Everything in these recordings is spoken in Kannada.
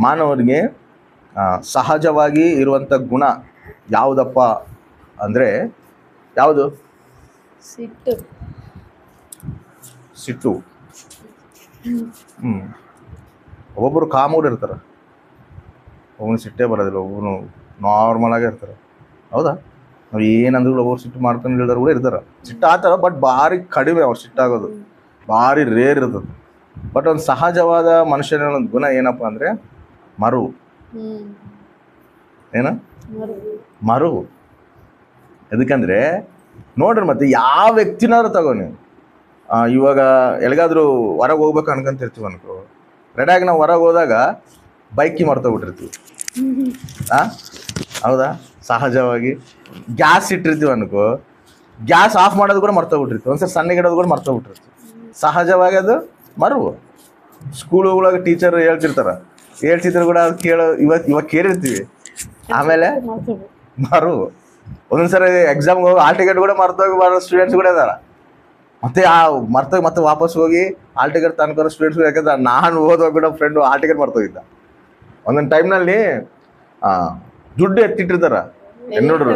ಮಾನವನಿಗೆ ಸಹಜವಾಗಿ ಇರುವಂಥ ಗುಣ ಯಾವುದಪ್ಪ ಅಂದರೆ ಯಾವುದು? ಸಿಟ್ಟು. ಸಿಟ್ಟು. ಒಬ್ಬೊಬ್ಬರು ಕಾಮೂರು ಇರ್ತಾರೆ, ಒಬ್ಬನು ಸಿಟ್ಟೇ ಬರೋದಿಲ್ಲ, ಒಬ್ಬನು ನಾರ್ಮಲಾಗೇ ಇರ್ತಾರೆ. ಹೌದಾ? ನಾವು ಏನಂದ್ರು ಒಬ್ಬರು ಸಿಟ್ಟು ಮಾಡ್ಕೊಂಡು ಹೇಳಿದವ್ರು ಕೂಡ ಇರ್ತಾರೆ. ಸಿಟ್ಟು ಆತರ, ಬಟ್ ಭಾರಿ ಕಡಿಮೆ ಅವ್ರು ಸಿಟ್ಟಾಗೋದು, ಭಾರಿ ರೇರ್ ಇರ್ತದೆ. ಬಟ್ ಒಂದು ಸಹಜವಾದ ಮನುಷ್ಯನ ಒಂದು ಗುಣ ಏನಪ್ಪ ಅಂದರೆ ಮರುವು. ಏನ ಮರುವು. ಎದಕ್ಕಂದ್ರೆ ನೋಡ್ರಿ, ಮತ್ತೆ ಯಾವ ವ್ಯಕ್ತಿನಾದ್ರು ತಗೋ ನೀವು. ಇವಾಗ ಎಲ್ಲಿಗಾದ್ರೂ ಹೊರಗೆ ಹೋಗ್ಬೇಕು ಅನ್ಕೊಂತಿರ್ತೀವಿ ಅನ್ಕೋ, ರೆಡಿಯಾಗಿ ನಾವು ಹೊರಗೆ ಹೋದಾಗ ಬೈಕಿ ಮರ್ತೋಗ್ಬಿಟ್ಟಿರ್ತೀವಿ. ಹೌದಾ? ಸಹಜವಾಗಿ ಗ್ಯಾಸ್ ಇಟ್ಟಿರ್ತೀವಿ ಅನ್ಕೋ, ಗ್ಯಾಸ್ ಆಫ್ ಮಾಡೋದು ಕೂಡ ಮರ್ತೋಗ್ಬಿಟ್ಟಿರ್ತೀವಿ. ಒಂದ್ಸರಿ ಸಣ್ಣಗಿಡೋದು ಕೂಡ ಮರ್ತೋಗ್ಬಿಟ್ಟಿರ್ತೀವಿ. ಸಹಜವಾಗಿ ಅದು ಮರುವು. ಸ್ಕೂಲುಗಳಾಗ ಟೀಚರ್ ಹೇಳ್ತಿದ್ರು ಕೂಡ ಅದು ಇವಾಗ ಕೇಳಿರ್ತೀವಿ, ಆಮೇಲೆ ಮರುವು. ಒಂದೊಂದ್ಸರಿ ಎಕ್ಸಾಮ್ಗೆ ಹೋಗಿ ಹಾಲ್ ಟಿಕೆಟ್ ಕೂಡ ಮರ್ತೋಗಿ ಬರೋ ಸ್ಟೂಡೆಂಟ್ಸ್ ಕೂಡ ಇದಾರೆ. ಮತ್ತೆ ಮರ್ತೋಗಿ ಮತ್ತೆ ವಾಪಸ್ ಹೋಗಿ ಹಾಲ್ ಟಿಕೆಟ್ ತನ್ಕೊರೋ ಸ್ಟೂಡೆಂಟ್ಸ್. ಯಾಕಂದ್ರೆ ನಾನು ಓದುವಾಗ ಕೂಡ ಫ್ರೆಂಡು ಹಾಲ್ ಟಿಕೆಟ್ ಮರ್ತೋಗಿದ್ದ. ಒಂದೊಂದು ಟೈಮ್ನಲ್ಲಿ ದುಡ್ಡು ಎತ್ತಿಟ್ಟಿರ್ತಾರ, ನೋಡ್ರು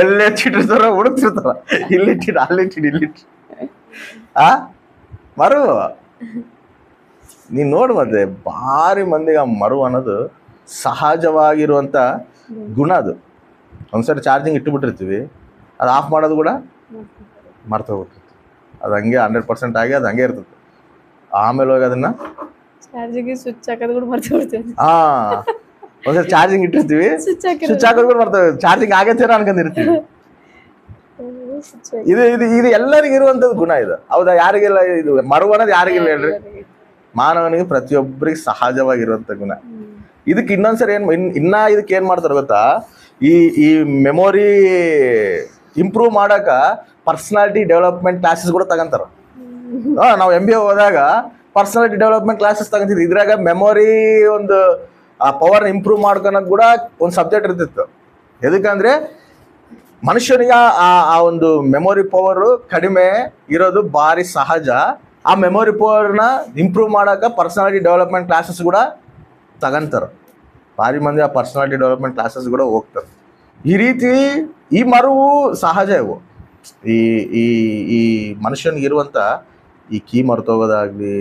ಎಲ್ಲಿ ಎತ್ತಿಟ್ಟಿರ್ತಾರ, ಹುಡುಕ್ತಿರ್ತಾರ, ಇಲ್ಲಿಟ್ಟಿಟ್ಟು ಅಲ್ಲಿಟ್ಟಿಟ್ಟು ಮರುವು. ನೀನು ನೋಡು, ಮತ್ತೆ ಭಾರಿ ಮಂದಿಗೆ ಆ ಮರುವು ಅನ್ನೋದು ಸಹಜವಾಗಿರುವಂಥ ಗುಣ. ಅದು ಒಂದ್ಸರಿ ಚಾರ್ಜಿಂಗ್ ಇಟ್ಟುಬಿಟ್ಟಿರ್ತೀವಿ, ಅದು ಆಫ್ ಮಾಡೋದು ಕೂಡ ಮರ್ತೋಗ್ಬಿಟ್ಟಿರ್ತೀವಿ. ಅದು ಹಂಗೆ 100% ಆಗಿ ಅದು ಹಂಗೆ ಇರ್ತದೆ. ಆಮೇಲೆ ಹೋಗಿ ಅದನ್ನು ಸ್ವಿಚ್ ಹಾಕೋದು ಕೂಡ ಮರ್ತೋಗ್ಬಿಡ್ತೀವಿ. ಒಂದ್ಸರಿ ಚಾರ್ಜಿಂಗ್ ಇಟ್ಟಿರ್ತೀವಿ, ಸ್ವಿಚ್ ಹಾಕೋದು ಕೂಡ ಮರ್ತೋಗಿ ಚಾರ್ಜಿಂಗ್ ಆಗೈತೆ ಅನ್ಕೊಂಡಿರ್ತೀವಿ. ಇದು ಎಲ್ಲರಿಗೂ ಇರುವಂಥದ್ದು ಗುಣ ಇದು. ಹೌದಾ? ಯಾರಿಗೆಲ್ಲ ಇದು ಮರುವು ಅನ್ನೋದು ಯಾರಿಗಿಲ್ಲ ಹೇಳ್ರಿ? ಮಾನವನಿಗೆ ಪ್ರತಿಯೊಬ್ಬರಿಗೆ ಸಹಜವಾಗಿರುವಂಥ ಗುಣ. ಇದಕ್ಕೆ ಇನ್ನೊಂದ್ಸರಿ ಇದಕ್ಕೆ ಏನು ಮಾಡ್ತಾರೆ ಗೊತ್ತಾ? ಈ ಮೆಮೊರಿ ಇಂಪ್ರೂವ್ ಮಾಡಕ ಪರ್ಸನಾಲಿಟಿ ಡೆವಲಪ್ಮೆಂಟ್ ಕ್ಲಾಸಸ್ ಕೂಡ ತಗೊಂತಾರ. ನಾವು MBA ಹೋದಾಗ ಪರ್ಸನಾಲಿಟಿ ಡೆವಲಪ್ಮೆಂಟ್ ಕ್ಲಾಸಸ್ ತಗೊಂತಿದ್ವಿ. ಇದ್ರಾಗ ಮೆಮೊರಿ ಒಂದು ಪವರ್ ಇಂಪ್ರೂವ್ ಮಾಡ್ಕೊಳಕ್ ಕೂಡ ಒಂದು ಸಬ್ಜೆಕ್ಟ್ ಇರ್ತಿತ್ತು. ಎದಕ್ಕಂದ್ರೆ ಮನುಷ್ಯನಿಗೆ ಆ ಒಂದು ಮೆಮೊರಿ ಪವರು ಕಡಿಮೆ ಇರೋದು ಭಾರಿ ಸಹಜ. ಆ ಮೆಮೊರಿ ಪವರ್ನ ಇಂಪ್ರೂವ್ ಮಾಡಕ ಪರ್ಸನಾಲಿಟಿ ಡೆವಲಪ್ಮೆಂಟ್ ಕ್ಲಾಸಸ್ ಕೂಡ ತಗೊಂತಾರೆ. ಭಾರಿ ಮಂದಿ ಆ ಪರ್ಸನಾಲಿಟಿ ಡೆವಲಪ್ಮೆಂಟ್ ಕ್ಲಾಸಸ್ ಕೂಡ ಹೋಗ್ತಾರೆ. ಈ ರೀತಿ ಈ ಮರುವು ಸಹಜ. ಇವು ಈ ಮನುಷ್ಯನಿಗಿರುವಂಥ ಈ ಕೀ ಮರ್ತೋಗೋದಾಗಲಿ,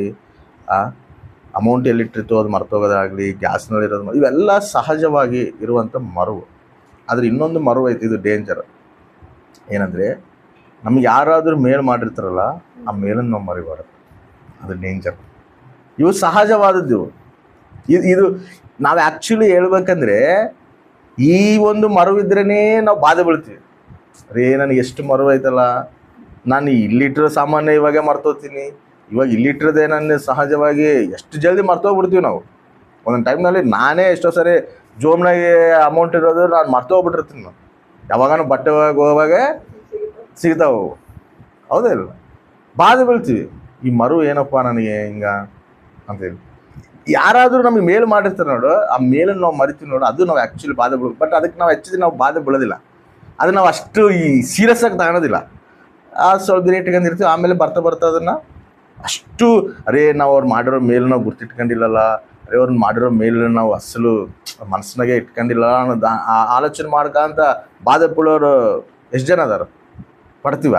ಅಮೌಂಟ್ ಎಲ್ಲಿಟ್ಟಿರ್ತೋ ಅದು ಮರ್ತೋಗೋದಾಗಲಿ, ಗ್ಯಾಸ್ನಲ್ಲಿರೋದು, ಇವೆಲ್ಲ ಸಹಜವಾಗಿ ಇರುವಂಥ ಮರುವು. ಆದರೆ ಇನ್ನೊಂದು ಮರುವು ಐತಿ, ಇದು ಡೇಂಜರ್. ಏನಂದರೆ ನಮ್ಗೆ ಯಾರಾದರೂ ಮೇಲ್ ಮಾಡಿರ್ತಾರಲ್ಲ, ಆ ಮೇಲನ್ನು ನಾವು ಮರಿಬಾರ್ದು. ಅದು ಡೇಂಜರ್. ಇವು ಸಹಜವಾದದ್ದು. ಇದು ನಾವು ಆ್ಯಕ್ಚುಲಿ ಹೇಳ್ಬೇಕಂದ್ರೆ ಈ ಒಂದು ಮರುವಿದ್ರೇ ನಾವು ಬಾಧೆ ಬೀಳ್ತೀವಿ. ರೇ, ನನಗೆ ಎಷ್ಟು ಮರುವು ಐತಲ್ಲ, ನಾನು ಇಲ್ಲಿಟ್ಟಿರೋ ಸಾಮಾನ್ಯ ಇವಾಗೇ ಮರ್ತೋಗ್ತೀನಿ, ಇವಾಗ ಇಲ್ಲಿಟ್ಟಿರೋದೇ ನನ್ನ ಸಹಜವಾಗಿ ಎಷ್ಟು ಜಲ್ದಿ ಮರ್ತೋಗ್ಬಿಡ್ತೀವಿ ನಾವು. ಒಂದೊಂದು ಟೈಮ್ನಲ್ಲಿ ನಾನೇ ಎಷ್ಟೋ ಸರಿ ಜೋಬ್ನಾಗೆ ಅಮೌಂಟ್ ಇರೋದು ನಾನು ಮರ್ತೋಗ್ಬಿಟ್ಟಿರ್ತೀನಿ. ನಾನು ಯಾವಾಗನೂ ಬಟ್ಟೆ ಹೋಗುವಾಗ ಸಿಗ್ತಾವೆ. ಹೌದಾ ಇಲ್ಲ? ಬಾಧೆ ಬೀಳ್ತೀವಿ. ಈ ಮರುವು ಏನಪ್ಪ ನನಗೆ ಹಿಂಗ ಅಂತೇಳಿ. ಯಾರಾದರೂ ನಮಗೆ ಮೇಲ್ ಮಾಡಿರ್ತಾರೆ ನೋಡು, ಆ ಮೇಲನ್ನು ನಾವು ಮರಿತೀವಿ ನೋಡು, ಅದು ನಾವು ಆ್ಯಕ್ಚುಲಿ ಬಾಧೆ ಬೀಳೋದು. ಬಟ್ ಅದಕ್ಕೆ ನಾವು ಹೆಚ್ಚಿಗೆ ನಾವು ಬಾಧೆ ಬೀಳೋದಿಲ್ಲ. ಅದು ನಾವು ಅಷ್ಟು ಸೀರಿಯಸ್ ಆಗಿ ತಗೊಳೋದಿಲ್ಲ. ಸ್ವಲ್ಪ ದಿನ ಇಟ್ಕೊಂಡಿರ್ತೀವಿ. ಆಮೇಲೆ ಬರ್ತಾ ಅದನ್ನು ಅಷ್ಟು ನಾವು ಅವ್ರು ಮಾಡಿರೋ ಮೇಲ್ ನಾವು ಗುರ್ತಿಟ್ಕೊಂಡಿಲ್ಲಲ್ಲ, ಅವ್ರನ್ನ ಮಾಡಿರೋ ಮೇಲ್ ನಾವು ಅಸಲು ಮನಸ್ಸಿನಾಗೆ ಇಟ್ಕೊಂಡಿಲ್ಲ ಅನ್ನೋದು ಆಲೋಚನೆ ಮಾಡ್ಕೊಂತ ಬಾಧೆ ಬೀಳೋರು ಎಷ್ಟು ಜನ ಅದಾರ? ಪಡ್ತೀವ?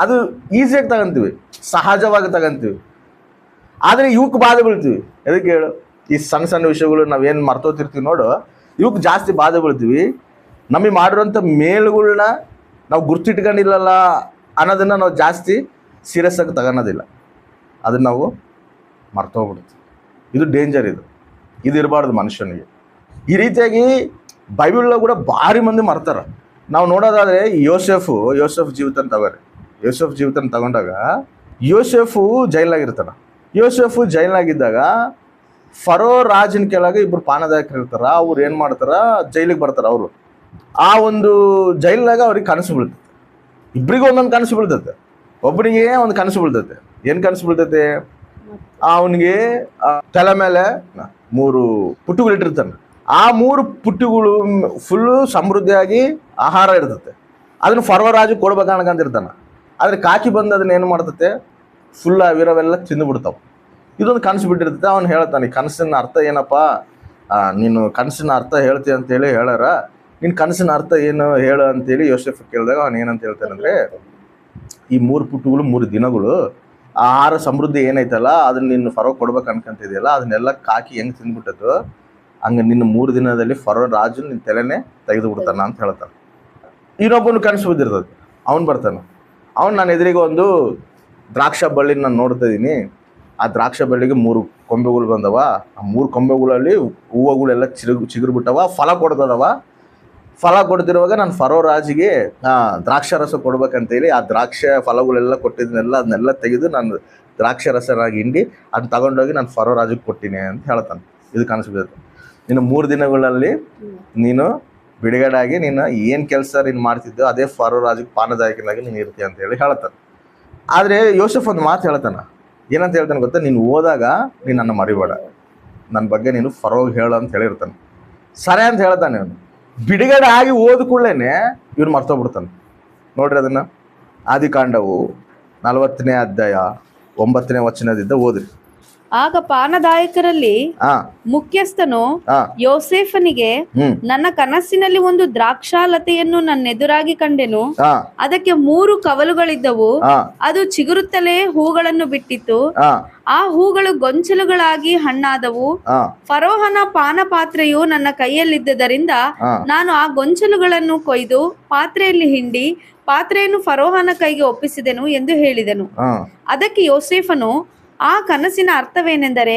ಅದು ಈಸಿಯಾಗಿ ತಗೊಂತೀವಿ, ಸಹಜವಾಗಿ ತಗೊಂತೀವಿ. ಆದರೆ ಇವಕ್ಕೆ ಬಾಧೆ ಬೀಳ್ತೀವಿ. ಎದಕ್ಕೆ ಹೇಳು? ಈ ಸಣ್ಣ ಸಣ್ಣ ವಿಷಯಗಳು ನಾವೇನು ಮರ್ತೋತಿರ್ತೀವಿ ನೋಡು, ಇವಕ್ಕೆ ಜಾಸ್ತಿ ಬಾಧೆ ಬೀಳ್ತೀವಿ. ನಮಗೆ ಮಾಡಿರೋಂಥ ಮೇಲ್ಗಳನ್ನ ನಾವು ಗುರ್ತಿಟ್ಕೊಂಡಿಲ್ಲಲ್ಲ ಅನ್ನೋದನ್ನು ನಾವು ಜಾಸ್ತಿ ಸೀರಿಯಸ್ ಆಗಿ ತಗೊಳೋದಿಲ್ಲ. ಅದನ್ನು ನಾವು ಮರ್ತೋಗ್ಬಿಡ್ತೀವಿ. ಇದು ಡೇಂಜರ್. ಇದು ಇರಬಾರ್ದು ಮನುಷ್ಯನಿಗೆ. ಈ ರೀತಿಯಾಗಿ ಬೈಬಲ್ನ ಕೂಡ ಭಾರಿ ಮಂದಿ ಮರ್ತಾರೆ. ನಾವು ನೋಡೋದಾದರೆ ಯೋಸೆಫ್ ಜೀವಿತನ ತಗೋರಿ. ಯೋಸೆಫ್ ಜೀವಿತನ ತಗೊಂಡಾಗ ಯೋಸೆಫು ಜೈಲಾಗಿರ್ತಾನೆ. ಯೋಸೆಫು ಜೈಲಾಗಿದ್ದಾಗ ಫರೋ ರಾಜನ ಕೆಳಗೆ ಇಬ್ಬರು ಪಾನದಾಯಕರು ಇರ್ತಾರ. ಅವ್ರು ಏನು ಮಾಡ್ತಾರ, ಜೈಲಿಗೆ ಬರ್ತಾರೆ. ಅವರು ಆ ಒಂದು ಜೈಲ್ನಾಗ ಅವ್ರಿಗೆ ಕನಸು ಬೀಳ್ತೈತೆ. ಇಬ್ಬರಿಗೂ ಒಂದೊಂದು ಕನಸು ಬೀಳ್ತೈತೆ. ಒಬ್ಬನಿಗೆ ಒಂದು ಕನಸು ಬೀಳ್ತೈತೆ. ಏನು ಕನಸು ಬೀಳ್ತೈತೆ? ಅವನಿಗೆ ತಲೆ ಮೇಲೆ 3 ಪುಟ್ಟುಗಳು ಇಟ್ಟಿರ್ತಾನೆ. ಆ 3 ಪುಟ್ಟುಗಳು ಫುಲ್ಲು ಸಮೃದ್ಧಿಯಾಗಿ ಆಹಾರ ಇರ್ತೈತೆ. ಅದನ್ನು ಫರೋ ರಾಜು ಕೊಡ್ಬೇಕು ಅನ್ಕೊಂಡಿರ್ತಾನೆ. ಆದರೆ ಕಾಕಿ ಬಂದು ಅದನ್ನ ಏನು ಮಾಡ್ತೈತೆ, ಫುಲ್ ಅವಿರವೆಲ್ಲ ತಿಂದು ಬಿಡ್ತಾವೆ. ಇದೊಂದು ಕನಸು ಬಿಟ್ಟಿರ್ತೈತೆ. ಅವ್ನು ಹೇಳ್ತಾನೆ, ಕನಸಿನ ಅರ್ಥ ಏನಪ್ಪ, ನೀನು ಕನಸಿನ ಅರ್ಥ ಹೇಳ್ತೀಯ ಅಂತೇಳಿ ಹೇಳಾರ, ನಿನ್ನ ಕನಸಿನ ಅರ್ಥ ಏನು ಹೇಳು ಅಂತೇಳಿ ಯೋಸೇಫ್ ಕೇಳಿದಾಗ ಅವನು ಏನಂತ ಹೇಳ್ತಾನಂದ್ರೆ, ಈ 3 ಪುಟ್ಟಗಳು 3 ದಿನಗಳು ಆಹಾರ ಸಮೃದ್ಧಿ ಏನೈತಲ್ಲ ಅದನ್ನ ನೀನು ಫರೋ ಕೊಡ್ಬೇಕು ಅನ್ಕೊಂತಿದೆಯಲ್ಲ, ಅದನ್ನೆಲ್ಲ ಕಾಕಿ ಹೆಂಗೆ ತಿಂದ್ಬಿಟ್ಟದ್ದು ಹಂಗೆ ನಿನ್ನ 3 ದಿನದಲ್ಲಿ ಫರೋ ರಾಜು ನಿನ್ನ ತಲೆನೇ ತೆಗೆದು ಬಿಡ್ತಾನ ಅಂತ ಹೇಳ್ತಾನೆ. ಇನ್ನೊಬ್ಬನು ಕನಸು ಬಿದ್ದಿರ್ತದೆ, ಅವ್ನು ಬರ್ತಾನೆ. ಅವ್ನು ನನ್ನ ಎದುರಿಗೆ ಒಂದು ದ್ರಾಕ್ಷ ಬಳ್ಳಿ ನಾನು ನೋಡ್ತಾ ಇದ್ದೀನಿ. ಆ ದ್ರಾಕ್ಷ ಬಳ್ಳಿಗೆ 3 ಕೊಂಬೆಗಳು ಬಂದವ. ಆ 3 ಕೊಂಬೆಗಳಲ್ಲಿ ಹೂವುಗಳೆಲ್ಲ ಚಿಗುರು ಬಿಟ್ಟವ, ಫಲ ಕೊಡ್ತದವ. ಫಲ ಕೊಡ್ತಿರುವಾಗ ನಾನು ಫರೋ ರಾಜಿಗೆ ದ್ರಾಕ್ಷಾರಸ ಕೊಡ್ಬೇಕಂತೇಳಿ ಆ ದ್ರಾಕ್ಷ ಫಲಗಳೆಲ್ಲ ಕೊಟ್ಟಿದ್ದನ್ನೆಲ್ಲ ಅದನ್ನೆಲ್ಲ ತೆಗೆದು ನಾನು ದ್ರಾಕ್ಷಾರಸನಾಗಿ ಹಿಂಡಿ ಅದನ್ನ ತಗೊಂಡೋಗಿ ನಾನು ಫರೋ ರಾಜಿಗೆ ಕೊಟ್ಟಿನಿ ಅಂತ ಹೇಳ್ತಾನೆ. ಇದು ಕನಸು ಬಿದ್ದಿತ್ತು. ನೀನು 3 ದಿನಗಳಲ್ಲಿ ನೀನು ಬಿಡುಗಡೆಯಾಗಿ ನೀನು ಏನು ಕೆಲಸ ನೀನು ಮಾಡ್ತಿದ್ದೋ ಅದೇ ಫರೋ ರಾಜಿಗೆ ಪಾನದಾಯಕನಾಗಿ ನೀನು ಇರ್ತೀಯ ಅಂತೇಳಿ ಹೇಳ್ತಾನೆ. ಆದರೆ ಯೋಸೆಫ್ ಒಂದು ಮಾತು ಹೇಳ್ತಾನೆ. ಏನಂತ ಹೇಳ್ತಾನೆ ಗೊತ್ತಾ, ನೀನು ಹೋದಾಗ ನೀನು ನನ್ನ ಮರಿಬೇಡ, ನನ್ನ ಬಗ್ಗೆ ನೀನು ಫರೋಗೆ ಹೇಳು ಅಂತ ಹೇಳಿರ್ತಾನೆ. ಸರಿ ಅಂತ ಹೇಳ್ತಾನೆ. ಅವನು ಬಿಡುಗಡೆ ಆಗಿ ಹೋದ ಕೂಡಲೇ ಇವ್ನು ಮರ್ತೋಗ್ಬಿಡ್ತಾನೆ. ನೋಡ್ರಿ ಅದನ್ನು ಆದಿಕಾಂಡವು 40ನೇ ಅಧ್ಯಾಯ 9ನೇ ವಚನದಿಂದ ಓದ್ರಿ. ಆಗ ಪಾನದಾಯಕರಲ್ಲಿ ಮುಖ್ಯಸ್ಥನು ಯೋಸೇಫನಿಗೆ, ನನ್ನ ಕನಸಿನಲ್ಲಿ ಒಂದು ದ್ರಾಕ್ಷಾಲತೆಯನ್ನು ನನ್ನೆದುರಾಗಿ ಕಂಡೆನು. ಅದಕ್ಕೆ 3 ಕವಲುಗಳಿದ್ದವು. ಅದು ಚಿಗುರುತ್ತಲೇ ಹೂಗಳನ್ನು ಬಿಟ್ಟಿತ್ತು. ಆ ಹೂಗಳು ಗೊಂಚಲುಗಳಾಗಿ ಹಣ್ಣಾದವು. ಫರೋಹನ ಪಾನಪಾತ್ರೆಯು ನನ್ನ ಕೈಯಲ್ಲಿದ್ದರಿಂದ ನಾನು ಆ ಗೊಂಚಲುಗಳನ್ನು ಕೊಯ್ದು ಪಾತ್ರೆಯಲ್ಲಿ ಹಿಂಡಿ ಪಾತ್ರೆಯನ್ನು ಫರೋಹನ ಕೈಗೆ ಒಪ್ಪಿಸಿದೆನು ಎಂದು ಹೇಳಿದನು. ಅದಕ್ಕೆ ಯೋಸೇಫನು, ಆ ಕನಸಿನ ಅರ್ಥವೇನೆಂದರೆ,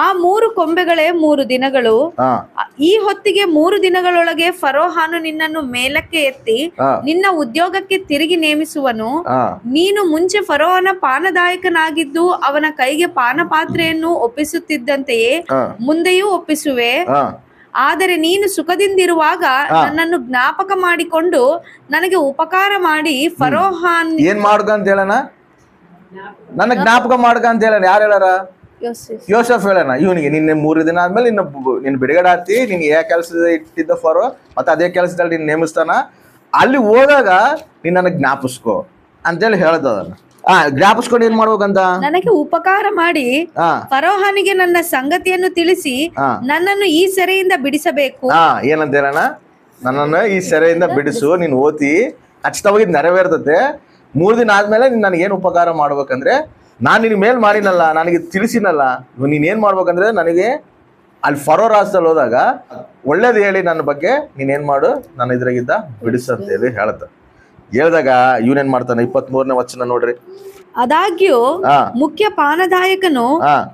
ಆ 3 ಕೊಂಬೆಗಳೇ 3 ದಿನಗಳು. ಈ ಹೊತ್ತಿಗೆ 3 ದಿನಗಳೊಳಗೆ ಫರೋಹಾನು ನಿನ್ನನ್ನು ಮೇಲಕ್ಕೆ ಎತ್ತಿ ನಿನ್ನ ಉದ್ಯೋಗಕ್ಕೆ ತಿರುಗಿ ನೇಮಿಸುವನು. ನೀನು ಮುಂಚೆ ಫರೋಹನ ಪಾನದಾಯಕನಾಗಿದ್ದು ಅವನ ಕೈಗೆ ಪಾನಪಾತ್ರೆಯನ್ನು ಒಪ್ಪಿಸುತ್ತಿದ್ದಂತೆಯೇ ಮುಂದೆಯೂ ಒಪ್ಪಿಸುವೆ. ಆದರೆ ನೀನು ಸುಖದಿಂದಿರುವಾಗ ನನ್ನನ್ನು ಜ್ಞಾಪಕ ಮಾಡಿಕೊಂಡು ನನಗೆ ಉಪಕಾರ ಮಾಡಿ ಫರೋಹಾನ್ ಏನ್ ಮಾಡ್ಕಂತ ಹೇಳಣ, ನನ್ನ ಜ್ಞಾಪಕ ಮಾಡ್ಕ ಅಂತ ಹೇಳ. ಯಾರು ಹೇಳಾರ? ಯೋಸೆಫ್ ಹೇಳಣ. ಇವನಿಗೆ ನಿನ್ನೆ 3 ದಿನ ಆದ್ಮೇಲೆ ನಿನ್ನ ಬಿಡುಗಡೆ ಆಗ್ತಿ, ನಿನ್ಗೆ ಯಾವ ಕೆಲಸ ಇಟ್ಟಿದ್ದ ಫರೋ ಮತ್ತೆ ಅದೇ ಕೆಲಸದಲ್ಲಿ ನೀನು ನೇಮಿಸ್ತಾನ. ಅಲ್ಲಿ ಹೋದಾಗ ನೀನ್ ನನಗೆ ಜ್ಞಾಪಿಸ್ಕೋ ಅಂತೇಳಿ ಹೇಳ್ದದನ್ನ. ಜ್ಞಾಪಿಸ್ಕೊಂಡು ಏನ್ ಮಾಡ್ಬೇಕಂತ, ನನಗೆ ಉಪಕಾರ ಮಾಡಿ ಫರೋಹಾನಿಗೆ ನನ್ನ ಸಂಗತಿಯನ್ನು ತಿಳಿಸಿ ನನ್ನನ್ನು ಈ ಸೆರೆಯಿಂದ ಬಿಡಿಸಬೇಕು. ಏನಂತ ಹೇಳಣ, ನನ್ನನ್ನು ಈ ಸೆರೆಯಿಂದ ಬಿಡಿಸು. ನೀನು ಓದಿ ಖಚಿತವಾಗಿ ನೆರವೇರ್ತತೆ. 3 ದಿನ ಆದ್ಮೇಲೆ ನೀನು ನನಗೇನು ಉಪಕಾರ ಮಾಡ್ಬೇಕಂದ್ರೆ, ನಾನು ನಿನ್ನ ಮೇಲ್ ಮಾಡಿನಲ್ಲ, ನನಗೆ ತಿಳಿಸಿನಲ್ಲ, ನೀನೇನು ಮಾಡ್ಬೇಕಂದ್ರೆ ನನಗೆ ಅಲ್ಲಿ ಫರೋ ರಾಜ್ಯದಲ್ಲಿ ಹೋದಾಗ ಒಳ್ಳೇದು ಹೇಳಿ ನನ್ನ ಬಗ್ಗೆ ನೀನೇನು ಮಾಡು, ನನ್ನ ಇದ್ರಾಗಿದ್ದ ಬಿಡಿಸಂತೇಳಿ ಹೇಳ್ತ ಹೇಳಿದಾಗ ಇವನೇನ್ ಮಾಡ್ತಾನೆ. 23ನೇ ವಚನ ನೋಡ್ರಿ. ಆದಾಗ್ಯೂ ಮುಖ್ಯ ಪಾನದಾಯಕನು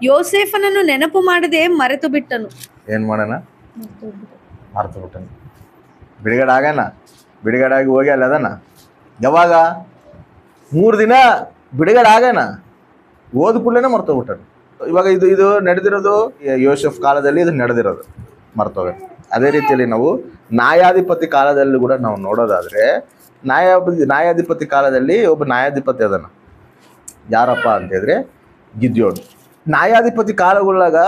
ಯೋಸೇಫನನ್ನು ನೆನಪು ಮಾಡದೆ ಮರೆತು ಬಿಟ್ಟನು. ಏನ್ ಮಾಡೋಣ, ಮರೆತು ಬಿಟ್ಟನು. ಬಿಡುಗಡೆ ಆಗಾನ, ಬಿಡುಗಡೆ ಆಗಿ ಹೋಗಿ ಅಲ್ಲಿ ಅದಾನ. ಯಾವಾಗ 3 ದಿನ ಬಿಡುಗಡೆ ಆಗಾನ, ಓದ್ ಕೂಡಲೇ ಮರ್ತೋಗ್ಬಿಟ್ಟನು. ಇವಾಗ ಇದು ನಡೆದಿರೋದು ಯೋಸೆಫ್ ಕಾಲದಲ್ಲಿ, ಇದು ನಡೆದಿರೋದು ಮರ್ತೋಗ. ಅದೇ ರೀತಿಯಲ್ಲಿ ನಾವು ನ್ಯಾಯಾಧಿಪತಿ ಕಾಲದಲ್ಲಿ ಕೂಡ ನಾವು ನೋಡೋದಾದ್ರೆ, ನ್ಯಾಯಾಧಿಪತಿ ಕಾಲದಲ್ಲಿ ಒಬ್ಬ ನ್ಯಾಯಾಧಿಪತಿ ಅದನ್ನ. ಯಾರಪ್ಪ ಅಂತ ಹೇಳಿದ್ರೆ ಗಿದ್ಯೋನ್. ನ್ಯಾಯಾಧಿಪತಿ ಕಾಲಗಳಾಗ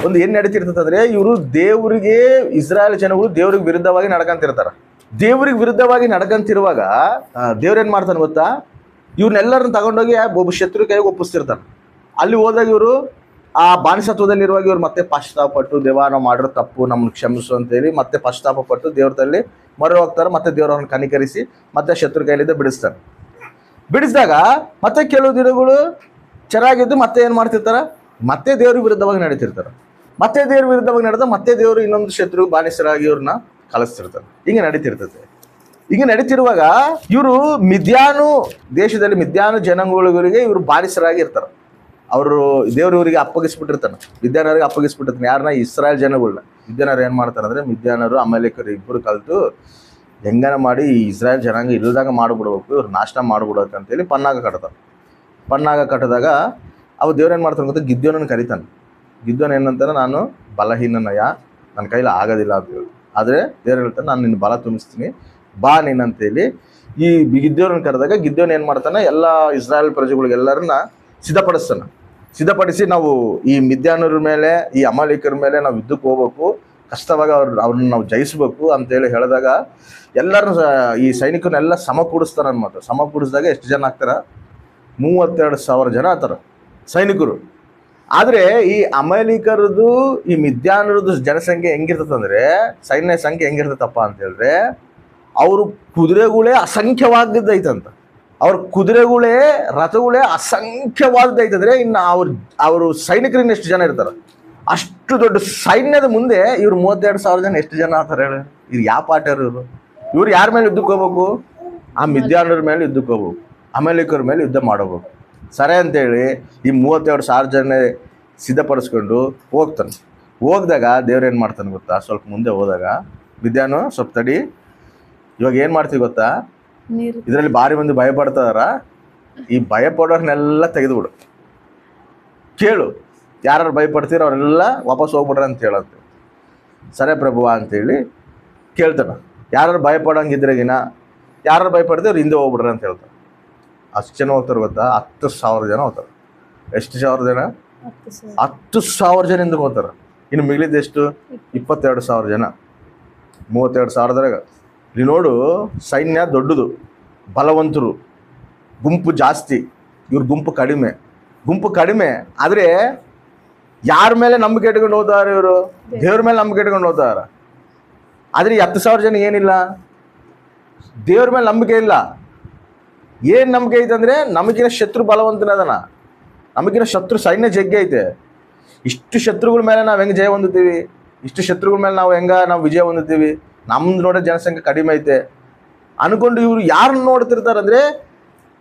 ಒಂದು ಏನ್ ನಡೀತಿರ್ತದಂದ್ರೆ, ಇವರು ದೇವರಿಗೆ, ಇಸ್ರಾಯೇಲ್ ಜನಗಳು ದೇವ್ರಿಗೆ ವಿರುದ್ಧವಾಗಿ ನಡ್ಕಂತಿರ್ತಾರ. ದೇವ್ರಿಗೆ ವಿರುದ್ಧವಾಗಿ ನಡ್ಕಂತಿರುವಾಗ ದೇವ್ರೇನ್ ಮಾಡ್ತಾನೆ ಗೊತ್ತಾ, ಇವ್ರನ್ನೆಲ್ಲರನ್ನ ತಗೊಂಡೋಗಿ ಒಬ್ಬ ಶತ್ರು ಕೈಗೆ ಒಪ್ಪಿಸ್ತಿರ್ತಾನೆ. ಅಲ್ಲಿ ಹೋದಾಗ ಇವರು ಆ ಬಾನಿಸತ್ವದಲ್ಲಿರುವಾಗ ಇವ್ರು ಮತ್ತೆ ಪಶ್ಚಾತ್ತಾಪಪಟ್ಟು, ದೇವ ನಾವು ಮಾಡಿರೋ ತಪ್ಪು ನಮ್ಮನ್ನು ಕ್ಷಮಿಸು ಅಂತೇಳಿ ಮತ್ತೆ ಪಶ್ಚಾತ್ತಾಪಪಟ್ಟು ದೇವ್ರದಲ್ಲಿ ಮೊರೆ ಹೋಗ್ತಾರೆ. ಮತ್ತೆ ದೇವ್ರವ್ರನ್ನ ಕನಿಕರಿಸಿ ಮತ್ತೆ ಶತ್ರು ಕೈಲಿಂದ ಬಿಡಿಸ್ತಾರೆ. ಬಿಡಿಸಿದಾಗ ಮತ್ತೆ ಕೆಲವು ದಿನಗಳು ಚೆನ್ನಾಗಿದ್ದು ಮತ್ತೆ ಏನು ಮಾಡ್ತಿರ್ತಾರ, ಮತ್ತೆ ದೇವ್ರಿಗೆ ವಿರುದ್ಧವಾಗಿ ನಡೀತಿರ್ತಾರೆ. ಮತ್ತೆ ದೇವ್ರ ವಿರುದ್ಧವಾಗಿ ನಡೆದ ಮತ್ತೆ ದೇವರು ಇನ್ನೊಂದು ಶತ್ರು ಬಾನಿಸರಾಗಿ ಇವ್ರನ್ನ ಕಳಿಸ್ತಿರ್ತಾರೆ. ಹಿಂಗೆ ನಡೀತಿರ್ತದೆ. ಹಿಂಗೆ ನಡೀತಿರುವಾಗ ಇವರು ಮಿದ್ಯಾನು ದೇಶದಲ್ಲಿ ಮಿದ್ಯಾನು ಜನಾಂಗಗಳಿಗೆ ಇವರು ಬಾನಿಸರಾಗಿ ಇರ್ತಾರೆ. ಅವರು ದೇವ್ರ ಇವರಿಗೆ ಅಪ್ಪಗಿಸ್ಬಿಟ್ಟಿರ್ತಾನೆ, ಮಿದ್ಯಾನವ್ರಿಗೆ ಅಪ್ಪಗಿಸ್ಬಿಟ್ಟಿರ್ತಾನೆ. ಯಾರನ್ನ? ಇಸ್ರಾಯೇಲ್ ಜನಗಳನ್ನ. ಮಿದ್ಯಾನವ್ರು ಏನು ಮಾಡ್ತಾರೆ ಅಂದರೆ, ಮಿದ್ಯಾನರು ಅಮಾಲೇಕರು ಇಬ್ಬರು ಕಲಿತು ಹೆಂಗನ ಮಾಡಿ ಈ ಇಸ್ರಾಯೇಲ್ ಜನಾಂಗ ಇಲ್ಲದಾಗ ಮಾಡಿಬಿಡ್ಬೇಕು, ಇವ್ರು ನಾಶ ಮಾಡ್ಬಿಡ್ಬೇಕು ಅಂತೇಳಿ ಪನ್ನಾಗ ಕಟ್ತಾರೆ. ಪನ್ನಾಗ ಕಟ್ಟಿದಾಗ ಅವು ದೇವ್ರು ಏನು ಮಾಡ್ತಾನೆ ಗೊತ್ತಾ, ಗಿದ್ಯೋನನ್ನು ಕರಿತಾನೆ. ಗಿದ್ಯೋನ್ ಏನಂತಾನೆ, ನಾನು ಬಲಹೀನನಯ್ಯ, ನನ್ನ ಕೈಲಿ ಆಗೋದಿಲ್ಲ ಅಂತೇಳಿ. ಆದರೆ ದೇವ್ರು ಹೇಳ್ತಾನೆ, ನಾನು ನಿನ್ನ ಬಲ ತುಂಬಿಸ್ತೀನಿ, ಬಾ ನೀನಂತೇಳಿ. ಈ ಗಿದ್ಯೋನನ್ನು ಕರೆದಾಗ ಗಿದ್ಯೋನ್ ಏನು ಮಾಡ್ತಾನೆ, ಎಲ್ಲ ಇಸ್ರಾಯೇಲ್ ಪ್ರಜೆಗಳಿಗೆಲ್ಲರನ್ನ ಸಿದ್ಧಪಡಿಸಿ ನಾವು ಈ ಮಿದ್ಯಾನರ ಮೇಲೆ, ಈ ಅಮಾಲೇಕರ ಮೇಲೆ ನಾವು ಯುದ್ಧಕ್ಕೆ ಹೋಗ್ಬೇಕು, ಕಷ್ಟವಾಗಿ ಅವ್ರನ್ನ ನಾವು ಜಯಿಸ್ಬೇಕು ಅಂತೇಳಿ ಹೇಳಿದಾಗ ಎಲ್ಲರನ್ನ ಈ ಸೈನಿಕರನ್ನೆಲ್ಲ ಸಮಕೂಡಿಸ್ತಾರ ಅನ್ಮಾತ. ಸಮಕೂಡಿಸಿದಾಗ ಎಷ್ಟು ಜನ ಆಗ್ತಾರ? 32,000 ಜನ ಆಗ್ತಾರ ಸೈನಿಕರು. ಆದ್ರೆ ಈ ಅಮಲೇಕರದು ಈ ಮಿದ್ಯಾನರದು ಜನಸಂಖ್ಯೆ ಹೆಂಗಿರ್ತದಂದ್ರೆ, ಸೈನ್ಯ ಸಂಖ್ಯೆ ಹೆಂಗಿರ್ತದಪ್ಪ ಅಂತ ಹೇಳಿದ್ರೆ, ಅವರು ಕುದುರೆಗಳೇ ಅಸಂಖ್ಯವಾಗಿದ್ದೈತಂತ. ಅವ್ರ ಕುದುರೆಗಳೇ ರಥಗಳೇ ಅಸಂಖ್ಯವಾದೈತಂದ್ರೆ ಇನ್ನು ಅವರು ಸೈನಿಕರಿಂದ ಎಷ್ಟು ಜನ ಇರ್ತಾರ? ಅಷ್ಟು ದೊಡ್ಡ ಸೈನ್ಯದ ಮುಂದೆ ಇವ್ರು 32,000 ಜನ ಎಷ್ಟು ಜನ ಆಗ್ತಾರೆ ಹೇಳಿ? ಇದು ಯಾವ ಪಾಠರು ಇವ್ರು ಯಾರ ಮೇಲೆ ಯುದ್ಧಕ್ಕೆ ಹೋಗ್ಬೇಕು? ಆ ಮಿದ್ಯಾನರ ಮೇಲೆ ಯುದ್ಧಕ್ಕೆ ಹೋಗ್ಬೇಕು, ಅಮಲೇಕರ ಮೇಲೆ ಯುದ್ಧ ಮಾಡಬೇಕು. ಸರಿ ಅಂತೇಳಿ ಈ 32,000 ಜನ ಸಿದ್ಧಪಡಿಸ್ಕೊಂಡು ಹೋಗ್ತಾನೆ. ಹೋಗ್ದಾಗ ದೇವ್ರು ಏನು ಮಾಡ್ತಾನೆ ಗೊತ್ತಾ? ಸ್ವಲ್ಪ ಮುಂದೆ ಹೋದಾಗ, ಮಿದ್ಯಾನು ಸ್ವಲ್ಪ ತಡಿ, ಇವಾಗ ಏನು ಮಾಡ್ತೀವಿ ಗೊತ್ತಾ? ಇದರಲ್ಲಿ ಭಾರಿ ಮಂದಿ ಭಯ ಪಡ್ತಾರ, ಈ ಭಯ ಪಡೋರ್ನೆಲ್ಲ ತೆಗೆದುಬಿಡು, ಕೇಳು ಯಾರು ಭಯ ಪಡ್ತೀರೋ ಅವರೆಲ್ಲ ವಾಪಸ್ ಹೋಗ್ಬಿಡ್ರಿ ಅಂತ ಹೇಳಂತೆ. ಸರಿ ಪ್ರಭುವ ಅಂತೇಳಿ ಕೇಳ್ತಾನೆ. ಯಾರು ಭಯ ಪಡೋಂಗಿದ್ರೆಗಿನ, ಯಾರು ಭಯ ಪಡ್ತೀವಿ ಅವ್ರು ಹಿಂದೆ ಹೋಗ್ಬಿಡ್ರಿ ಅಂತ ಹೇಳ್ತಾರೆ. ಅಷ್ಟು ಜನ ಹೋಗ್ತಾರೆ ಗೊತ್ತಾ? 10,000 ಜನ ಹೋಗ್ತಾರೆ. ಎಷ್ಟು ಸಾವಿರ ಜನ? 10,000 ಜನ ಹಿಂದೆ ಹೋಗ್ತಾರೆ. ಇನ್ನು ಮಿಗಿಲಿದ್ದೆಷ್ಟು? 22,000 ಜನ. 32,000ದಾಗ ಇಲ್ಲಿ ನೋಡು, ಸೈನ್ಯ ದೊಡ್ಡದು, ಬಲವಂತರು, ಗುಂಪು ಜಾಸ್ತಿ, ಇವ್ರ ಗುಂಪು ಕಡಿಮೆ. ಗುಂಪು ಕಡಿಮೆ ಆದರೆ ಯಾರ ಮೇಲೆ ನಂಬಿಕೆ ಇಟ್ಕೊಂಡು ಹೋಗ್ತಾರೆ ಇವರು? ದೇವ್ರ ಮೇಲೆ ನಂಬಿಕೆ ಇಟ್ಕೊಂಡು ಹೋಗ್ತಾರೆ. ಆದರೆ 10,000 ಜನ ಏನಿಲ್ಲ, ದೇವ್ರ ಮೇಲೆ ನಂಬಿಕೆ ಇಲ್ಲ. ಏನು ನಂಬಿಕೆ ಐತೆ ಅಂದರೆ, ನಮಗಿನ ಶತ್ರು ಬಲವಂತನ ಅದನ, ನಮಗಿನ ಶತ್ರು ಸೈನ್ಯ ಜಗ್ಗಿ ಐತೆ. ಇಷ್ಟು ಶತ್ರುಗಳ ಮೇಲೆ ನಾವು ಹೆಂಗೆ ಜಯ ಹೊಂದುತ್ತೀವಿ? ಇಷ್ಟು ಶತ್ರುಗಳ ಮೇಲೆ ನಾವು ವಿಜಯ ಹೊಂದುತ್ತೀವಿ? ನಮ್ದು ನೋಡೋ ಜನಸಂಖ್ಯೆ ಕಡಿಮೆ ಐತೆ ಅನ್ಕೊಂಡು ಇವರು ಯಾರನ್ನ ನೋಡ್ತಿರ್ತಾರಂದ್ರೆ,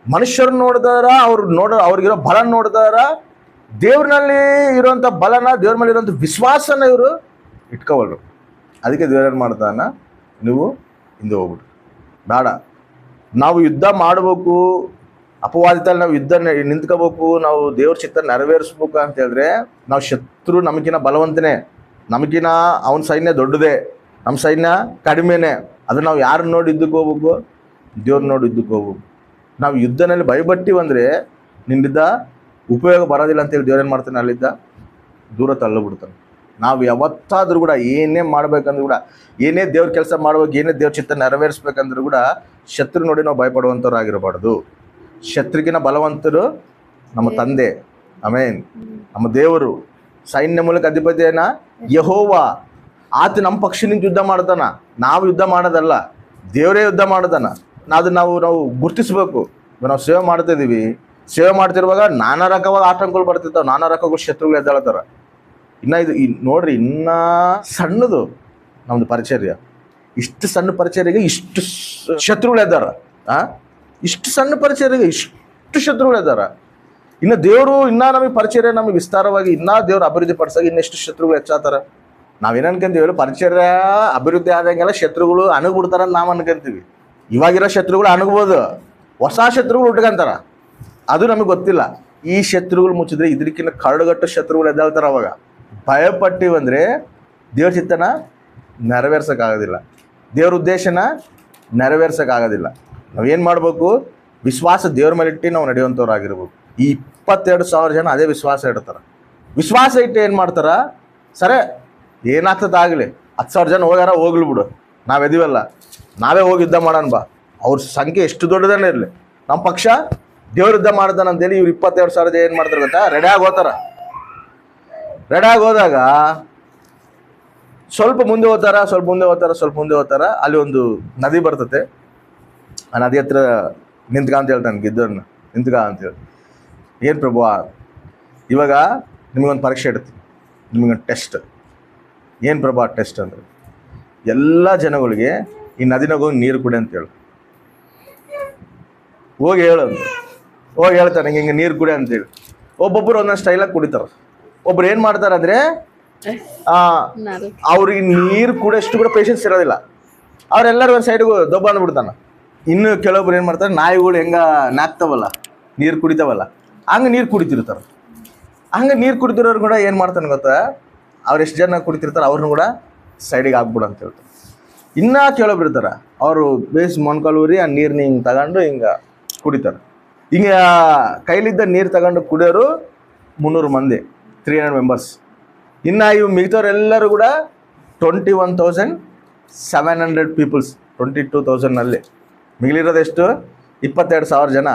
ಮನುಷ್ಯರನ್ನ ನೋಡ್ತಾರ, ಅವ್ರಿಗಿರೋ ಬಲ ನೋಡ್ತಾರ, ದೇವ್ರನಲ್ಲಿ ಇರೋಂಥ ಬಲನ, ದೇವ್ರ ಮೇಲೆ ಇರೋಂಥ ವಿಶ್ವಾಸನ ಇವರು ಇಟ್ಕೋವಲ್ರು. ಅದಕ್ಕೆ ದೇವ್ರೇನು ಮಾಡ್ತಾನ, ನೀವು ಹಿಂದೆ ಹೋಗ್ಬಿಟ್ರು, ಬೇಡ, ನಾವು ಯುದ್ಧ ಮಾಡಬೇಕು, ಅಪವಾದಿತಲ್ಲಿ ನಾವು ಯುದ್ಧ ನಿಂತ್ಕೋಬೇಕು, ನಾವು ದೇವ್ರ ಚಿತ್ತ ನೆರವೇರಿಸ್ಬೇಕು ಅಂತ ಹೇಳಿದ್ರೆ, ನಾವು ಶತ್ರು ನಮಗಿನ ಬಲವಂತನೇ, ನಮಗಿನ ಅವನ ಸೈನ್ಯ ದೊಡ್ಡದೇ, ನಮ್ಮ ಸೈನ್ಯ ಕಡಿಮೆನೇ. ಅದು ನಾವು ಯಾರನ್ನ ನೋಡಿ ಯುದ್ಧಕ್ಕೆ ಹೋಗ್ಬೇಕು? ದೇವ್ರ ನೋಡಿ ಯುದ್ಧಕ್ಕೆ ಹೋಗ್ಬೇಕು. ನಾವು ಯುದ್ಧನಲ್ಲಿ ಭಯಪಟ್ಟಿವಂದರೆ ನಿನ್ನಿಂದ ಉಪಯೋಗ ಬರೋದಿಲ್ಲ ಅಂತೇಳಿ ದೇವ್ರೇನು ಮಾಡ್ತಾನೆ? ಅಲ್ಲಿದ್ದ ದೂರ ತಳ್ಳಿಬಿಡ್ತಾನೆ. ನಾವು ಯಾವತ್ತಾದ್ರೂ ಕೂಡ ಏನೇ ಮಾಡ್ಬೇಕಂದ್ರೂ ಕೂಡ, ಏನೇ ದೇವ್ರ ಕೆಲಸ ಮಾಡ್ಬೇಕು, ಏನೇ ದೇವ್ರ ಚಿತ್ತ ನೆರವೇರಿಸ್ಬೇಕಂದ್ರೂ ಕೂಡ ಶತ್ರು ನೋಡಿ ನಾವು ಭಯಪಡುವಂಥವ್ರಾಗಿರಬಾರ್ದು. ಶತ್ರುಗಿನ ಬಲವಂತರು ನಮ್ಮ ತಂದೆ, ಆಮೇನ್, ನಮ್ಮ ದೇವರು, ಸೈನ್ಯ ಮೂಲಕ ಅಧಿಪತಿಯನ್ನ ಯೆಹೋವ, ಆತ ನಮ್ಮ ಪಕ್ಷ ನಿಂತು ಯುದ್ಧ ಮಾಡ್ತಾನ. ನಾವು ಯುದ್ಧ ಮಾಡೋದಲ್ಲ, ದೇವರೇ ಯುದ್ಧ ಮಾಡ್ತಾನ. ನಾವು ಗುರ್ತಿಸ್ಬೇಕು. ನಾವು ಸೇವೆ ಮಾಡ್ತಾ ಇದೀವಿ, ಸೇವೆ ಮಾಡ್ತಿರುವಾಗ ನಾನಾ ರಕವಾದ ಆತಂಕಗಳು ಬರ್ತಿರ್ತಾವೆ, ನಾನಾ ರಕಗಳು ಶತ್ರುಗಳು ಎದ್ದಾಳ್ತಾರ. ಇದು ನೋಡ್ರಿ, ಇನ್ನ ಸಣ್ಣದು ನಮ್ದು ಪರಿಚರ್ಯ, ಇಷ್ಟು ಸಣ್ಣ ಪರಿಚರ್ಯಗೆ ಇಷ್ಟು ಶತ್ರುಗಳು ಎದ್ದಾರ. ಇಷ್ಟು ಸಣ್ಣ ಪರಿಚರ್ಯಗೆ ಇಷ್ಟು ಶತ್ರುಗಳು ಎದ್ದಾರ. ಇನ್ನು ದೇವರು ನಮಗೆ ಪರಿಚರ್ಯ ನಮಗೆ ವಿಸ್ತಾರವಾಗಿ ದೇವ್ರು ಅಭಿವೃದ್ಧಿ ಪಡಿಸಾಗ ಇನ್ನೆಷ್ಟು ಶತ್ರುಗಳು ಹೆಚ್ಚಾತಾರ. ನಾವೇನು ಅನ್ಕೊಂತೀವಿ? ಪರಿಚರ್ಯ ಅಭಿವೃದ್ಧಿ ಆದಂಗೆಲ್ಲ ಶತ್ರುಗಳು ಅಣಗ್ಬಿಡ್ತಾರಂತ ನಾವು ಅನ್ಕೊಂತೀವಿ. ಇವಾಗಿರೋ ಶತ್ರುಗಳು ಅಣಗ್ಬೋದು, ಹೊಸ ಶತ್ರುಗಳು ಉಟ್ಕೊಂತಾರ, ಅದು ನಮಗೆ ಗೊತ್ತಿಲ್ಲ. ಈ ಶತ್ರುಗಳು ಮುಚ್ಚಿದ್ರೆ ಇದಕ್ಕಿಂತ ಕರಡುಗಟ್ಟು ಶತ್ರುಗಳು ಎದ್ದಾಳ್ತಾರ. ಅವಾಗ ಭಯಪಟ್ಟಿವಂದರೆ ದೇವ್ರ ಚಿತ್ತನ ನೆರವೇರ್ಸೋಕ್ಕಾಗೋದಿಲ್ಲ, ದೇವ್ರ ಉದ್ದೇಶನ ನೆರವೇರ್ಸೋಕ್ಕಾಗೋದಿಲ್ಲ. ನಾವೇನು ಮಾಡಬೇಕು? ವಿಶ್ವಾಸ ದೇವ್ರ ಮೇಲೆ ಇಟ್ಟು ನಾವು ನಡೆಯುವಂಥವ್ರಾಗಿರ್ಬೇಕು. ಈ 22,000 ಜನ ಅದೇ ವಿಶ್ವಾಸ ಇಡ್ತಾರೆ. ವಿಶ್ವಾಸ ಇಟ್ಟು ಏನು ಮಾಡ್ತಾರ? ಸರಿ, ಏನಾಗ್ತದಾಗಲಿ, 10,000 ಜನ ಹೋಗ್ಯಾರ, ಹೋಗ್ಲಿ ಬಿಡು, ನಾವೆದೀವಲ್ಲ, ನಾವೇ ಹೋಗಿ ಯುದ್ಧ ಮಾಡೋಣ ಬಾ. ಅವ್ರ ಸಂಖ್ಯೆ ಎಷ್ಟು ದೊಡ್ಡದನ್ನೇ ಇರಲಿ, ನಮ್ಮ ಪಕ್ಷ ದೇವ್ರ ಯುದ್ಧ ಮಾಡ್ತಾನೆ ಅಂತೇಳಿ ಇವ್ರು 22,000 ಜನ ಏನು ಮಾಡ್ತಾರೆ ಗೊತ್ತಾ? ರೆಡಿಯಾಗಿ ಹೋಗ್ತಾರ. ರೆಡಿಯಾಗಿ ಹೋದಾಗ ಸ್ವಲ್ಪ ಮುಂದೆ ಹೋಗ್ತಾರ. ಅಲ್ಲಿ ಒಂದು ನದಿ ಬರ್ತತೆ. ಆ ನದಿ ಹತ್ರ ನಿಂತ್ಕ ಅಂತ ಹೇಳ್ತಾನೆ ಗಿದ್ದವ್ರನ್ನ, ನಿಂತ್ಕ ಅಂತೇಳಿ. ಏನು ಪ್ರಭು, ಇವಾಗ ನಿಮಗೊಂದು ಪರೀಕ್ಷೆ ಇಡ್ತೀನಿ, ನಿಮಗೊಂದು ಟೆಸ್ಟ್. ಏನು ಪ್ರಭು ಆ ಟೆಸ್ಟ್ ಅಂದರೆ, ಎಲ್ಲ ಜನಗಳಿಗೆ ಈ ನದಿನಾಗ ಹೋಗಿ ನೀರು ಕುಡಿ ಅಂತೇಳು. ಹೋಗಿ ಹೇಳ್ತಾನೆ ಹಿಂಗೆ ನೀರು ಕುಡಿ ಅಂತೇಳಿ. ಒಬ್ಬೊಬ್ಬರು ಒಂದೊಂದು ಸ್ಟೈಲಾಗಿ ಕುಡಿತಾರೆ. ಒಬ್ರು ಏನು ಮಾಡ್ತಾರೆ ಅಂದರೆ, ಅವ್ರಿಗೆ ನೀರು ಕುಡಿಯೋಷ್ಟು ಕೂಡ ಪೇಷನ್ಸ್ ಇರೋದಿಲ್ಲ. ಅವರೆಲ್ಲರೂ ಒಂದು ಸೈಡ್ಗೆ ದೊಬ್ಬ ಅಂದ್ಬಿಡ್ತಾನೆ. ಇನ್ನು ಕೆಲವೊಬ್ರು ಏನು ಮಾಡ್ತಾರೆ, ನಾಯಿಗಳು ಹೆಂಗೆ ನಾಕ್ತಾವಲ್ಲ, ನೀರು ಕುಡಿತಾವಲ್ಲ, ಹಂಗೆ ನೀರು ಕುಡಿತಿರ್ತಾರೆ. ಹಂಗೆ ನೀರು ಕುಡಿತಿರೋರು ಕೂಡ ಏನು ಮಾಡ್ತಾನೆ ಗೊತ್ತಾ? ಅವ್ರು ಎಷ್ಟು ಜನ ಕುಡಿತಿರ್ತಾರೆ ಅವ್ರನ್ನ ಕೂಡ ಸೈಡಿಗೆ ಹಾಕ್ಬಿಡು ಅಂತ ಹೇಳ್ತಾರೆ. ಇನ್ನೂ ಕೆಲವೊಬ್ರು ಅವರು ಮೊಣಕಾಲೂರಿ ಆ ನೀರನ್ನ ಹಿಂಗೆ ತಗೊಂಡು ಹಿಂಗೆ ಕುಡಿತಾರೆ. ಹಿಂಗೆ ಕೈಲಿದ್ದ ನೀರು ತಗೊಂಡು ಕುಡಿಯೋರು 300 ಮಂದಿ, 300 ಮೆಂಬರ್ಸ್. ಇನ್ನು ಇವು ಮಿಗತವ್ರೆಲ್ಲರೂ ಕೂಡ 21,700 ಪೀಪಲ್ಸ್, 22,000ನಲ್ಲಿ ಮಿಗಿಲಿರೋದೆಷ್ಟು? 22,000 ಜನ.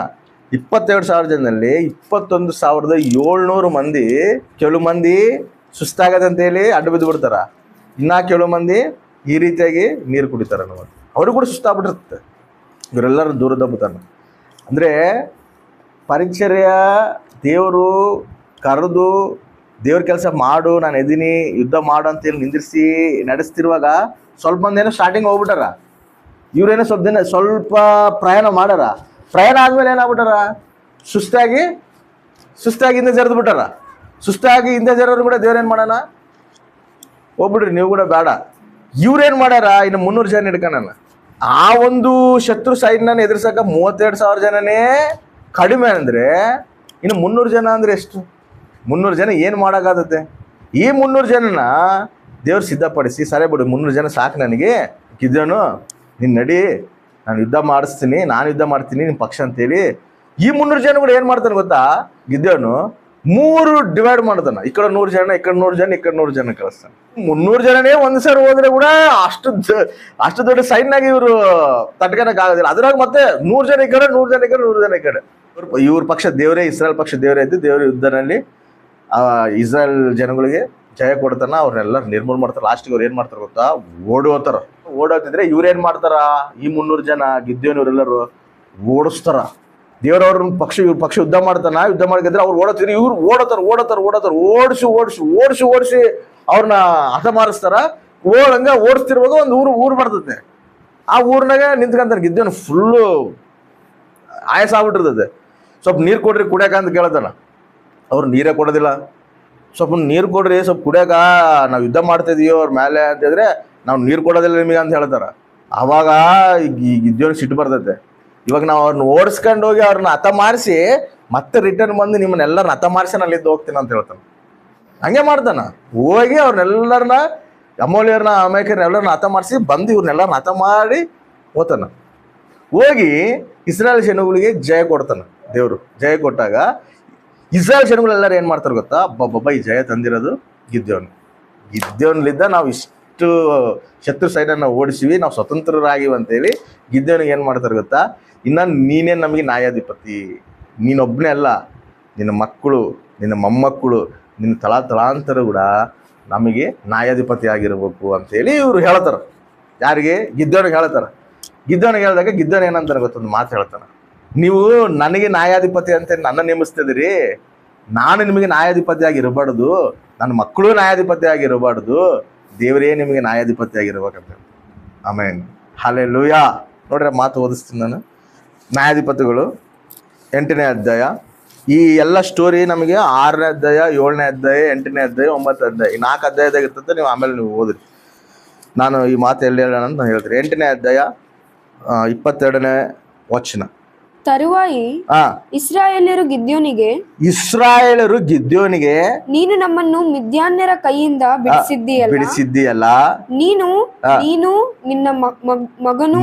22,000 ಜನದಲ್ಲಿ 21,700 ಮಂದಿ, ಕೆಲವು ಮಂದಿ ಸುಸ್ತಾಗದಂತೇಳಿ ಅಡ್ಡ ಬಿದ್ದು ಬಿಡ್ತಾರ, ಇನ್ನ ಕೆಲವು ಮಂದಿ ಈ ರೀತಿಯಾಗಿ ನೀರು ಕುಡಿತಾರ. ಅವ್ರಿಗೆ ಕೂಡ ಸುಸ್ತಾಗ್ಬಿಟ್ಟಿರುತ್ತೆ. ಇವರೆಲ್ಲರೂ ದೂರ ದಬ್ಬುತ್ತಾನೆ. ಅಂದರೆ ಪರಿಚರ್ಯ ದೇವರು ಕರೆದು ದೇವ್ರ ಕೆಲಸ ಮಾಡು, ನಾನು ಎದೀನಿ, ಯುದ್ಧ ಮಾಡು ಅಂತೇಳಿ ನಿಂದಿರಿಸಿ ನಡೆಸ್ತಿರುವಾಗ ಸ್ವಲ್ಪ ಮಂದಿ ಏನೋ ಸ್ಟಾರ್ಟಿಂಗ್ ಹೋಗ್ಬಿಟ್ಟಾರ. ಇವ್ರೇನೋ ಸ್ವಲ್ಪ ಪ್ರಯಾಣ ಮಾಡ್ಯಾರ. ಪ್ರಯಾಣ ಆದ್ಮೇಲೆ ಏನಾಗ್ಬಿಟ್ಟಾರ, ಸುಸ್ತಾಗಿ ಹಿಂದೆ ಜರಿದು ಬಿಟ್ಟಾರ. ಸುಸ್ತಾಗಿ ಹಿಂದೆ ಜರೋರು ಕೂಡ ದೇವ್ರೇನು ಮಾಡೋಣ, ಹೋಗ್ಬಿಡ್ರಿ ನೀವು ಕೂಡ ಬೇಡ. ಇವ್ರೇನು ಮಾಡ್ಯಾರ, ಇನ್ನು 300 ಜನ ಹಿಡ್ಕೊಂಡ. ಆ ಒಂದು ಶತ್ರು ಸೈನ್ಯನ ಎದುರಿಸಕ 32,000 ಜನನೇ ಕಡಿಮೆ ಅಂದರೆ ಇನ್ನು 300 ಜನ ಅಂದರೆ ಎಷ್ಟು? 300 ಜನ ಏನು ಮಾಡೋಕ್ಕಾಗತ್ತೆ? ಈ 300 ಜನನ ದೇವ್ರು ಸಿದ್ಧಪಡಿಸಿ, ಸರಿ ಬಿಡು 300 ಜನ ಸಾಕು ನನಗೆ, ಗಿದ್ಯೋನು ನೀನು ನಡಿ, ನಾನು ಯುದ್ಧ ಮಾಡಿಸ್ತೀನಿ, ನಾನು ಯುದ್ಧ ಮಾಡ್ತೀನಿ ನಿಮ್ಮ ಪಕ್ಷ ಅಂತೇಳಿ ಈ 300 ಜನ ಕೂಡ ಏನು ಮಾಡ್ತಾನೆ ಗೊತ್ತಾ, ಗಿದ್ಯೋನು 3 ಡಿವೈಡ್ ಮಾಡ್ತಾನೆ. ಈ ಕಡೆ 100 ಜನ, ಈ ಕಡೆ 100 ಜನ, ಈ ಕಡೆ 100 ಜನ ಕಳಿಸ್ತಾನೆ. 300 ಜನನೇ ಒಂದು ಸರಿ ಹೋದ್ರೆ ಕೂಡ ಅಷ್ಟು ದೊಡ್ಡ ಸೈನ್ಯಾಗಿ ಇವರು ತಟ್ಕನಕ್ ಆಗೋದಿಲ್ಲ. ಅದ್ರಾಗ ಮತ್ತೆ 100 ಜನ ಈ ಕಡೆ, 100 ಜನ ಈ ಕಡೆ, 100 ಜನ ಈ ಕಡೆ. ಇವ್ರ ಪಕ್ಷ ದೇವರೇ, ಇಸ್ರಾಯೇಲ್ ಪಕ್ಷ ದೇವರೇ ಇದ್ದು ದೇವರ ಯುದ್ಧದಲ್ಲಿ ಇಸ್ರಾಯೇಲ್ ಜನಗಳಿಗೆ ಜಯ ಕೊಡ್ತಾನ, ಅವ್ರನ್ನೆಲ್ಲರೂ ನಿರ್ಮೂಲ ಮಾಡ್ತಾರೆ. ಲಾಸ್ಟಿಗೆ ಅವ್ರು ಏನು ಮಾಡ್ತಾರೆ ಗೊತ್ತಾ, ಓಡೋತಾರ. ಓಡೋತಿದ್ರೆ ಇವ್ರೇನು ಮಾಡ್ತಾರ, ಈ 300 ಜನ ಗಿದ್ಯೋನ್ ಇವರೆಲ್ಲರೂ ಓಡಿಸ್ತಾರ. ದೇವ್ರವ್ರ ಇವ್ರ ಪಕ್ಷ ಯುದ್ಧ ಮಾಡ್ತಾನ. ಯುದ್ಧ ಮಾಡಿದ್ರೆ ಅವ್ರು ಓಡೋತಿದ್ರು, ಇವ್ರು ಓಡೋತಾರ. ಓಡಿಸಿ ಅವ್ರನ್ನ ಹಠ ಮಾರಿಸ್ತಾರ. ಓಡಿಸ್ತಿರುವಾಗ ಒಂದು ಊರು ಬರ್ತದೆ. ಆ ಊರ್ನಾಗ ನಿಂತ್ಕೊಂತಾರೆ. ಗಿದ್ಯೋನ್ ಫುಲ್ಲು ಆಯಾಸ ಆಗ್ಬಿಟ್ಟಿರ್ತದೆ. ಸ್ವಲ್ಪ ನೀರು ಕೊಡ್ರಿ ಕುಡಿಯಾಕ ಅಂತ ಕೇಳ್ತಾನ. ಅವ್ರು ನೀರೇ ಕೊಡೋದಿಲ್ಲ. ಸ್ವಲ್ಪ ನೀರು ಕೊಡ್ರಿ, ಸ್ವಲ್ಪ ಕುಡಿಯಾಕ, ನಾವು ಯುದ್ಧ ಮಾಡ್ತಾ ಇದೀವಿ ಅವ್ರ ಮೇಲೆ ಅಂತ ಹೇಳಿದ್ರೆ, ನಾವು ನೀರು ಕೊಡೋದಿಲ್ಲ ನಿಮಗೆ ಅಂತ ಹೇಳ್ತಾರ. ಆವಾಗ ಗಿದ್ಯೋನ್ ಸಿಟ್ಟು ಬರ್ತೈತೆ. ಇವಾಗ ನಾವು ಅವ್ರನ್ನ ಓಡಿಸ್ಕೊಂಡು ಹೋಗಿ ಅವ್ರನ್ನ ಹತ ಮಾರಿಸಿ ಮತ್ತೆ ರಿಟರ್ನ್ ಬಂದು ನಿಮ್ಮನ್ನೆಲ್ಲರನ್ನ ಹತ ಮಾರಿಸಿ ನಾನು ಅಲ್ಲಿದ್ದು ಹೋಗ್ತೀನಿ ಅಂತ ಹೇಳ್ತಾನೆ. ಹಂಗೆ ಮಾಡ್ತಾನ. ಹೋಗಿ ಅವ್ರನ್ನೆಲ್ಲರನ್ನ, ಅಮೂಲ್ಯರನ್ನ, ಅಮೇಕರನ್ನ ಎಲ್ಲರನ್ನ ಹತ ಮಾರಿಸಿ ಬಂದು ಇವ್ರನ್ನೆಲ್ಲರನ್ನ ಹತ ಮಾಡಿ ಹೋತಾನ. ಹೋಗಿ ಇಸ್ರಾಯೇಲ್ ಜನಗಳಿಗೆ ಜಯ ಕೊಡ್ತಾನ. ದೇವರು ಜಯ ಕೊಟ್ಟಾಗ ಇಸ್ರಾಯೇಲ್ ಜನಗಳೆಲ್ಲರೂ ಏನು ಮಾಡ್ತಾರೆ ಗೊತ್ತಾ, ಈ ಜಯ ತಂದಿರೋದು ಗಿದ್ಯೋನ್ಲಿದ್ದ ನಾವು ಇಷ್ಟು ಶತ್ರು ಸೈನ್ಯನ ಓಡಿಸಿವಿ, ನಾವು ಸ್ವತಂತ್ರರಾಗಿವಿ ಅಂತೇಳಿ ಗಿದ್ಯೋನಿಗೆ ಏನು ಮಾಡ್ತಾರೆ ಗೊತ್ತಾ, ಇನ್ನು ನೀನೇ ನಮಗೆ ನ್ಯಾಯಾಧಿಪತಿ, ನೀನೊಬ್ಬನೇ ಅಲ್ಲ, ನಿನ್ನ ಮಕ್ಕಳು, ನಿನ್ನ ಮೊಮ್ಮಕ್ಕಳು, ನಿನ್ನ ತಲಾಂತರ ಕೂಡ ನಮಗೆ ನ್ಯಾಯಾಧಿಪತಿ ಆಗಿರ್ಬೇಕು ಅಂತೇಳಿ ಇವರು ಹೇಳ್ತಾರೆ. ಯಾರಿಗೆ? ಗಿದ್ಯೋನಿಗೆ ಹೇಳ್ತಾರೆ. ಗಿದ್ಯೋನಿಗೆ ಹೇಳಿದಾಗ ಗಿದ್ಯೋನ್ ಏನಂತಾರೆ ಗೊತ್ತೊಂದು ಮಾತು ಹೇಳ್ತಾನೆ, ನೀವು ನನಗೆ ನ್ಯಾಯಾಧಿಪತಿ ಅಂತ ನನ್ನ ನೇಮಿಸ್ತಿದ್ದೀರಿ, ನಾನು ನಿಮಗೆ ನ್ಯಾಯಾಧಿಪತಿ ಆಗಿರಬಾರ್ದು, ನನ್ನ ಮಕ್ಕಳು ನ್ಯಾಯಾಧಿಪತಿ ಆಗಿರಬಾರ್ದು, ದೇವರೇ ನಿಮಗೆ ನ್ಯಾಯಾಧಿಪತಿ ಆಗಿರ್ಬೇಕಂತ. ಆಮೇನ್, ಹಲ್ಲೆಲೂಯಾ. ನೋಡ್ರಿ ಮಾತು ಓದಿಸ್ತೀನಿ ನಾನು. ನ್ಯಾಯಾಧಿಪತಿಗಳು 8ನೇ ಅಧ್ಯಾಯ. ಈ ಎಲ್ಲ ಸ್ಟೋರಿ ನಮಗೆ 6ನೇ ಅಧ್ಯಾಯ, 7ನೇ ಅಧ್ಯಾಯ, 8ನೇ ಅಧ್ಯಾಯ, 9ನೇ ಅಧ್ಯಾಯ, ಈ 4 ಅಧ್ಯಾಯದಾಗ ಇರ್ತದೆ. ನೀವು ಆಮೇಲೆ ನೀವು ಓದ್ರಿ. ನಾನು ಈ ಮಾತು ಎಲ್ಲಿ ಹೇಳೋಣ ಅಂತ ನಾನು ಹೇಳ್ತೀನಿ. 8ನೇ ಅಧ್ಯಾಯ 22ನೇ ವಚನ. ತರುವಾಯಿ ಇಸ್ರಾಯೇಲ್ಯರು ಗಿದ್ಯೋನಿಗೆ ನೀನು ನಮ್ಮನ್ನು ಮಿದ್ಯಾನ್ಯರ ಕೈಯಿಂದ ಬಿಡಿಸಿದ್ದೀಯಲ್ಲ, ನೀನು ನಿನ್ನ ಮಗನು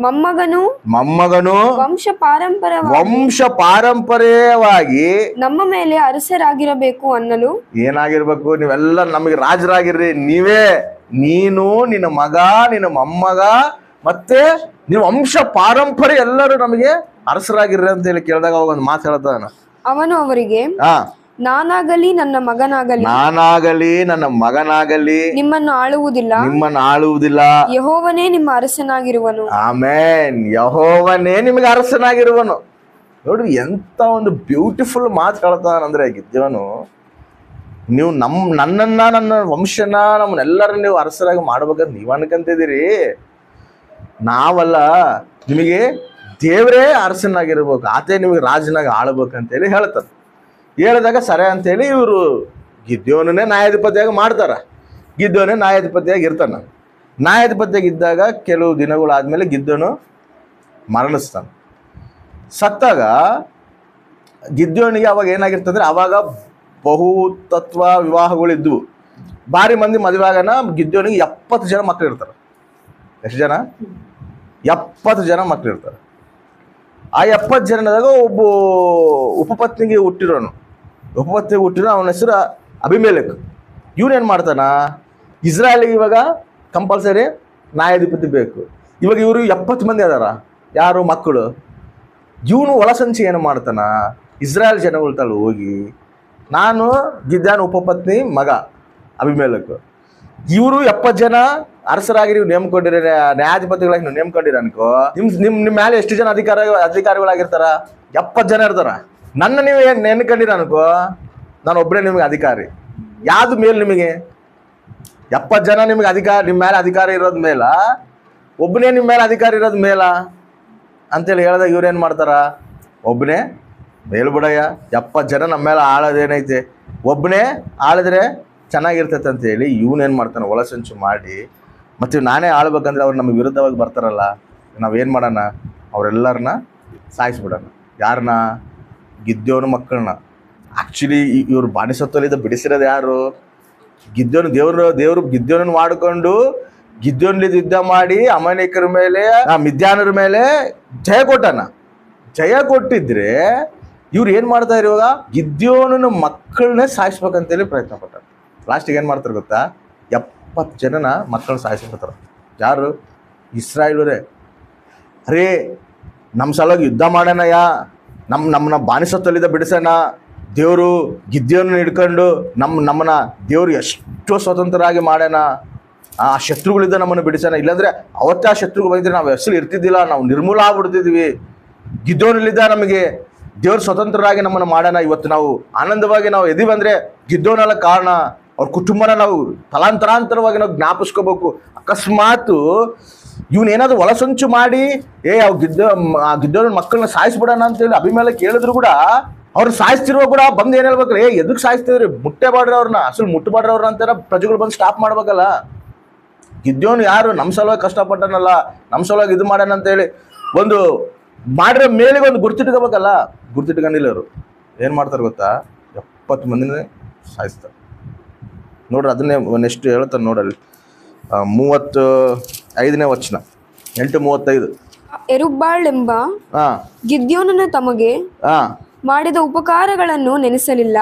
ಮೊಮ್ಮಗನು ವಂಶ ಪಾರಂಪರ್ಯವಾಗಿ ನಮ್ಮ ಮೇಲೆ ಅರಸರಾಗಿರಬೇಕು ಅನ್ನಲು. ಏನಾಗಿರ್ಬೇಕು? ನೀವೆಲ್ಲ ನಮಗೆ ರಾಜರಾಗಿರ್ರಿ. ನೀನು, ನಿನ್ನ ಮಗ, ನಿನ್ನ ಮೊಮ್ಮಗ, ಮತ್ತೆ ನೀವು ವಂಶ ಪಾರಂಪರ್ಯ ಎಲ್ಲರೂ ನಮಗೆ ಅರಸರಾಗಿರ್ರಿ ಅಂತ ಹೇಳಿ ಕೇಳಿದಾಗ ಅವಾಗ ಒಂದು ಮಾತು ಹೇಳ್ತಾನ. ಅವನು ಅವರಿಗೆ, ನಾನಾಗಲಿ ನನ್ನ ಮಗನಾಗಲಿ ನಿಮ್ಮನ್ನು ಆಳುವುದಿಲ್ಲ, ಯೆಹೋವನೇ ನಿಮ್ಮ ಅರಸನಾಗಿರುವನು. ಆಮೇನ್. ಯೆಹೋವನೇ ನಿಮಗೆ ಅರಸನಾಗಿರುವನು. ನೋಡ್ರಿ ಎಂತ ಒಂದು ಬ್ಯೂಟಿಫುಲ್ ಮಾತು ಹೇಳ್ತಾನಂದ್ರೆ ಗಿದ್ಯೋನು, ನೀವು ನನ್ನನ್ನ, ನನ್ನ ವಂಶನ, ನಮ್ಮನ್ನೆಲ್ಲರೂ ನೀವು ಅರಸರಾಗಿ ಮಾಡ್ಬೇಕಂತ ನೀವು ಅನ್ಕಂತಿದ್ದೀರಿ. ನಾವಲ್ಲ, ನಿಮಗೆ ದೇವರೇ ಅರಸನಾಗಿರ್ಬೇಕು, ಆತೇ ನಿಮಗೆ ರಾಜನಾಗಿ ಆಳ್ಬೇಕಂತೇಳಿ ಹೇಳ್ತಾರೆ. ಹೇಳಿದಾಗ ಸರಿ ಅಂತೇಳಿ ಇವರು ಗಿದ್ಯೋನೇ ನ್ಯಾಯಾಧಿಪತಿಯಾಗಿ ಮಾಡ್ತಾರ. ಗಿದ್ಯೋನೇ ನ್ಯಾಯಾಧಿಪತಿಯಾಗಿ ಇರ್ತಾನ. ನ್ಯಾಯಾಧಿಪತಿಯಾಗಿ ಇದ್ದಾಗ ಕೆಲವು ದಿನಗಳಾದ್ಮೇಲೆ ಗಿದ್ಯೋನು ಮರಣಿಸ್ತಾನೆ. ಸತ್ತಾಗ ಗಿದ್ಯೋನಿಗೆ ಅವಾಗ ಏನಾಗಿರ್ತಂದ್ರೆ, ಅವಾಗ ಬಹುತತ್ವ ವಿವಾಹಗಳಿದ್ವು. ಭಾರಿ ಮಂದಿ ಮದುವೆ ಆಗೋಣ. ಗಿದ್ಯೋನಿಗೆ 70 ಜನ ಮಕ್ಕಳು ಇರ್ತಾರೆ. ಎಷ್ಟು ಜನ? 70 ಜನ ಮಕ್ಕಳು ಇರ್ತಾರೆ. ಆ 70 ಜನದಾಗ ಒಬ್ಬ ಉಪಪತ್ನಿಗೆ ಹುಟ್ಟಿರೋನು ಅವನ ಹೆಸರು ಅಭಿಮೇಲೆಕ್. ಇವನೇನು ಮಾಡ್ತಾನ, ಇಸ್ರಾಯೇಲಿಗೆ ಇವಾಗ ಕಂಪಲ್ಸರಿ ನ್ಯಾಯಾಧಿಪತಿ ಬೇಕು. ಇವಾಗ ಇವರು 70 ಮಂದಿ ಅದಾರ. ಯಾರು? ಮಕ್ಕಳು. ಇವನು ಒಳಸಂಚಿ ಏನು ಮಾಡ್ತಾನ, ಇಸ್ರಾಯೇಲ್ ಜನಗಳ ತಳ ಹೋಗಿ, ನಾನು ಗಿದ್ಯಾನ ಉಪಪತ್ನಿ ಮಗ ಅಭಿಮೇಲಕ್, ಇವರು 70 ಜನ ಅರಸರಾಗಿ ನೀವು ನೇಮಕೊಂಡಿರ, ನ್ಯಾಯಾಧಿಪತಿಗಳಾಗಿ ನೀವು ನೇಮಕೊಂಡಿರ ಅನ್ಕೋ, ನಿಮ್ಮ ಮೇಲೆ ಎಷ್ಟು ಜನ ಅಧಿಕಾರಿಗಳಾಗಿರ್ತಾರ? 70 ಜನ ಇರ್ತಾರ. ನನ್ನ ನೀವು ಏನು ನೆನ್ಕೊಂಡಿರ ಅನ್ಕೋ, ನಾನು ಒಬ್ಬರೇ ನಿಮಗೆ ಅಧಿಕಾರಿ. ಯಾವ್ದು ಮೇಲ್ ನಿಮಗೆ? 70 ಜನ ನಿಮಗೆ ನಿಮ್ಮ ಮೇಲೆ ಅಧಿಕಾರ ಇರೋದ್ ಮೇಲ, ಒಬ್ಬನೇ ನಿಮ್ಮ ಮೇಲೆ ಅಧಿಕಾರ ಇರೋದ್ ಮೇಲ ಅಂತೇಳಿ ಹೇಳ್ದಾಗ ಇವ್ರೇನು ಮಾಡ್ತಾರ? ಒಬ್ಬನೇ ಮೇಲ್ಬಿಡಯ್ಯ, 70 ಜನ ನಮ್ಮ ಮೇಲೆ ಆಳೋದೇನೈತೆ, ಒಬ್ಬನೇ ಆಳಿದ್ರೆ ಚೆನ್ನಾಗಿರ್ತೈತೆ ಅಂತೇಳಿ ಇವನೇನು ಮಾಡ್ತಾನೆ, ಒಳಸಂಚು ಮಾಡಿ, ಮತ್ತು ನಾನೇ ಆಳ್ಬೇಕಂದ್ರೆ ಅವ್ರು ನಮಗೆ ವಿರುದ್ಧವಾಗಿ ಬರ್ತಾರಲ್ಲ, ನಾವೇನು ಮಾಡೋಣ, ಅವರೆಲ್ಲರನ್ನ ಸಾಯಿಸ್ಬಿಡೋಣ. ಯಾರನ್ನ? ಗಿದ್ಯೋನ ಮಕ್ಕಳನ್ನ. ಆ್ಯಕ್ಚುಲಿ ಇವ್ರು ಬಾಣಿಸತ್ವಲಿಂದ ಬಿಡಿಸಿರೋದು ಯಾರು? ಗಿದ್ಯೋನು. ದೇವರು ಗಿದ್ಯೋನನ್ನು ಮಾಡಿಕೊಂಡು ಗಿದ್ಯೋನ್ಲಿದ್ದು ಯುದ್ಧ ಮಾಡಿ ಅಮಾಲೇಕರ ಮೇಲೆ, ಮಿದ್ಯಾನರ ಮೇಲೆ ಜಯ ಕೊಟ್ಟಾನ. ಜಯ ಕೊಟ್ಟಿದ್ರೆ ಇವ್ರು ಏನು ಮಾಡ್ತಾ ಇರುವಾಗ ಗಿದ್ಯೋನನ ಮಕ್ಕಳನ್ನೇ ಸಾಯಿಸ್ಬೇಕಂತೇಳಿ ಪ್ರಯತ್ನ ಪಟ್ಟಾರ. ಲಾಸ್ಟಿಗೆ ಏನು ಮಾಡ್ತಾರೆ ಗೊತ್ತಾ? 70 ಜನನ ಮಕ್ಕಳನ್ನ ಸಾಯಿಸ್ಬಿಡ್ತಾರೆ. ಯಾರು? ಇಸ್ರಾಯೇಲರೇ. ಅರೇ ನಮ್ಮ ಸಲುವಾಗಿ ಯುದ್ಧ ಮಾಡೋಣಯ್ಯ, ನಮ್ಮನ್ನ ಬಾನಿಸತ್ವಲಿಂದ ಬಿಡಿಸೋಣ, ದೇವರು ಗಿದ್ಯೋನ ಹಿಡ್ಕೊಂಡು ನಮ್ಮನ್ನ ದೇವ್ರು ಎಷ್ಟೋ ಸ್ವತಂತ್ರರಾಗಿ ಮಾಡೋಣ, ಆ ಶತ್ರುಗಳಿಂದ ನಮ್ಮನ್ನು ಬಿಡಿಸೋಣ. ಇಲ್ಲಾಂದರೆ ಅವತ್ತೇ ಆ ಶತ್ರುಗಳು ಬಂದಿದ್ರೆ ನಾವು ಹೆಸರು ಇರ್ತಿದ್ದಿಲ್ಲ, ನಾವು ನಿರ್ಮೂಲ ಆಗ್ಬಿಡ್ತಿದ್ವಿ. ಗಿದ್ದೋನಲ್ಲಿದ್ದ ನಮಗೆ ದೇವ್ರ ಸ್ವತಂತ್ರರಾಗಿ ನಮ್ಮನ್ನು ಮಾಡೋಣ. ಇವತ್ತು ನಾವು ಆನಂದವಾಗಿ ನಾವು ಎದಿವಂದರೆ ಗಿದ್ದೋನಲ್ಲ ಕಾರಣ. ಅವ್ರ ಕುಟುಂಬನ ನಾವು ತಲಾಂತರಾಂತರವಾಗಿ ನಾವು ಜ್ಞಾಪಿಸ್ಕೋಬೇಕು. ಅಕಸ್ಮಾತ್ ಇವನೇನಾದ್ರು ಒಳಸಂಚು ಮಾಡಿ ಅವು ಗಿದ್ದೋನ ಮಕ್ಕಳನ್ನ ಸಾಯಿಸ್ಬಿಡೋಣ ಅಂತೇಳಿ ಅಭಿಮೇಲೆ ಕೇಳಿದ್ರು ಕೂಡ, ಅವ್ರು ಸಾಯಿಸ್ತಿರುವ ಕೂಡ ಬಂದು ಏನು ಹೇಳ್ಬೇಕ್ರಿ? ಎದಕ್ಕೆ ಸಾಯಿಸ್ತಿದ್ರಿ? ಮುಟ್ಟೇಬಾಡ್ರಿ ಅವ್ರನ್ನ, ಅಸಲು ಮುಟ್ಟಬಾಡ್ರಿ ಅವ್ರನ್ನ ಅಂತಾರ ಪ್ರಜೆಗಳು ಬಂದು ಸ್ಟಾಪ್ ಮಾಡ್ಬೇಕಲ್ಲ. ಗಿದ್ಯೋನು ಯಾರು? ನಮ್ಮ ಸಲುವಾಗಿ ಕಷ್ಟಪಟ್ಟನಲ್ಲ, ನಮ್ಮ ಸಲುವಾಗಿ ಇದು ಮಾಡೋಣ ಅಂತೇಳಿ ಒಂದು ಮಾಡಿರೋ ಮೇಲಿಗೆ ಒಂದು ಗುರ್ತಿಟ್ಕೋಬೇಕಲ್ಲ. ಗುರ್ತಿಟ್ಕೊಂಡಿಲ್ಲ ಅವರು. ಏನು ಮಾಡ್ತಾರೆ ಗೊತ್ತಾ? 70 ಮಂದಿನೇ ಸಾಯಿಸ್ತಾರೆ. ನೋಡ್ರಿ, ಅದನ್ನೇ ನೆಕ್ಸ್ಟ್ ಹೇಳ್ತಾರೆ ನೋಡಲ್ಲಿ, 35ನೇ ವಚನ, 8:35. ಯೆರುಬ್ಬಾಳ್ ಎಂಬ ಗಿದ್ಯೋನನು ತಮಗೆ ಮಾಡಿದ ಉಪಕಾರಗಳನ್ನು ನೆನೆಸಲಿಲ್ಲ,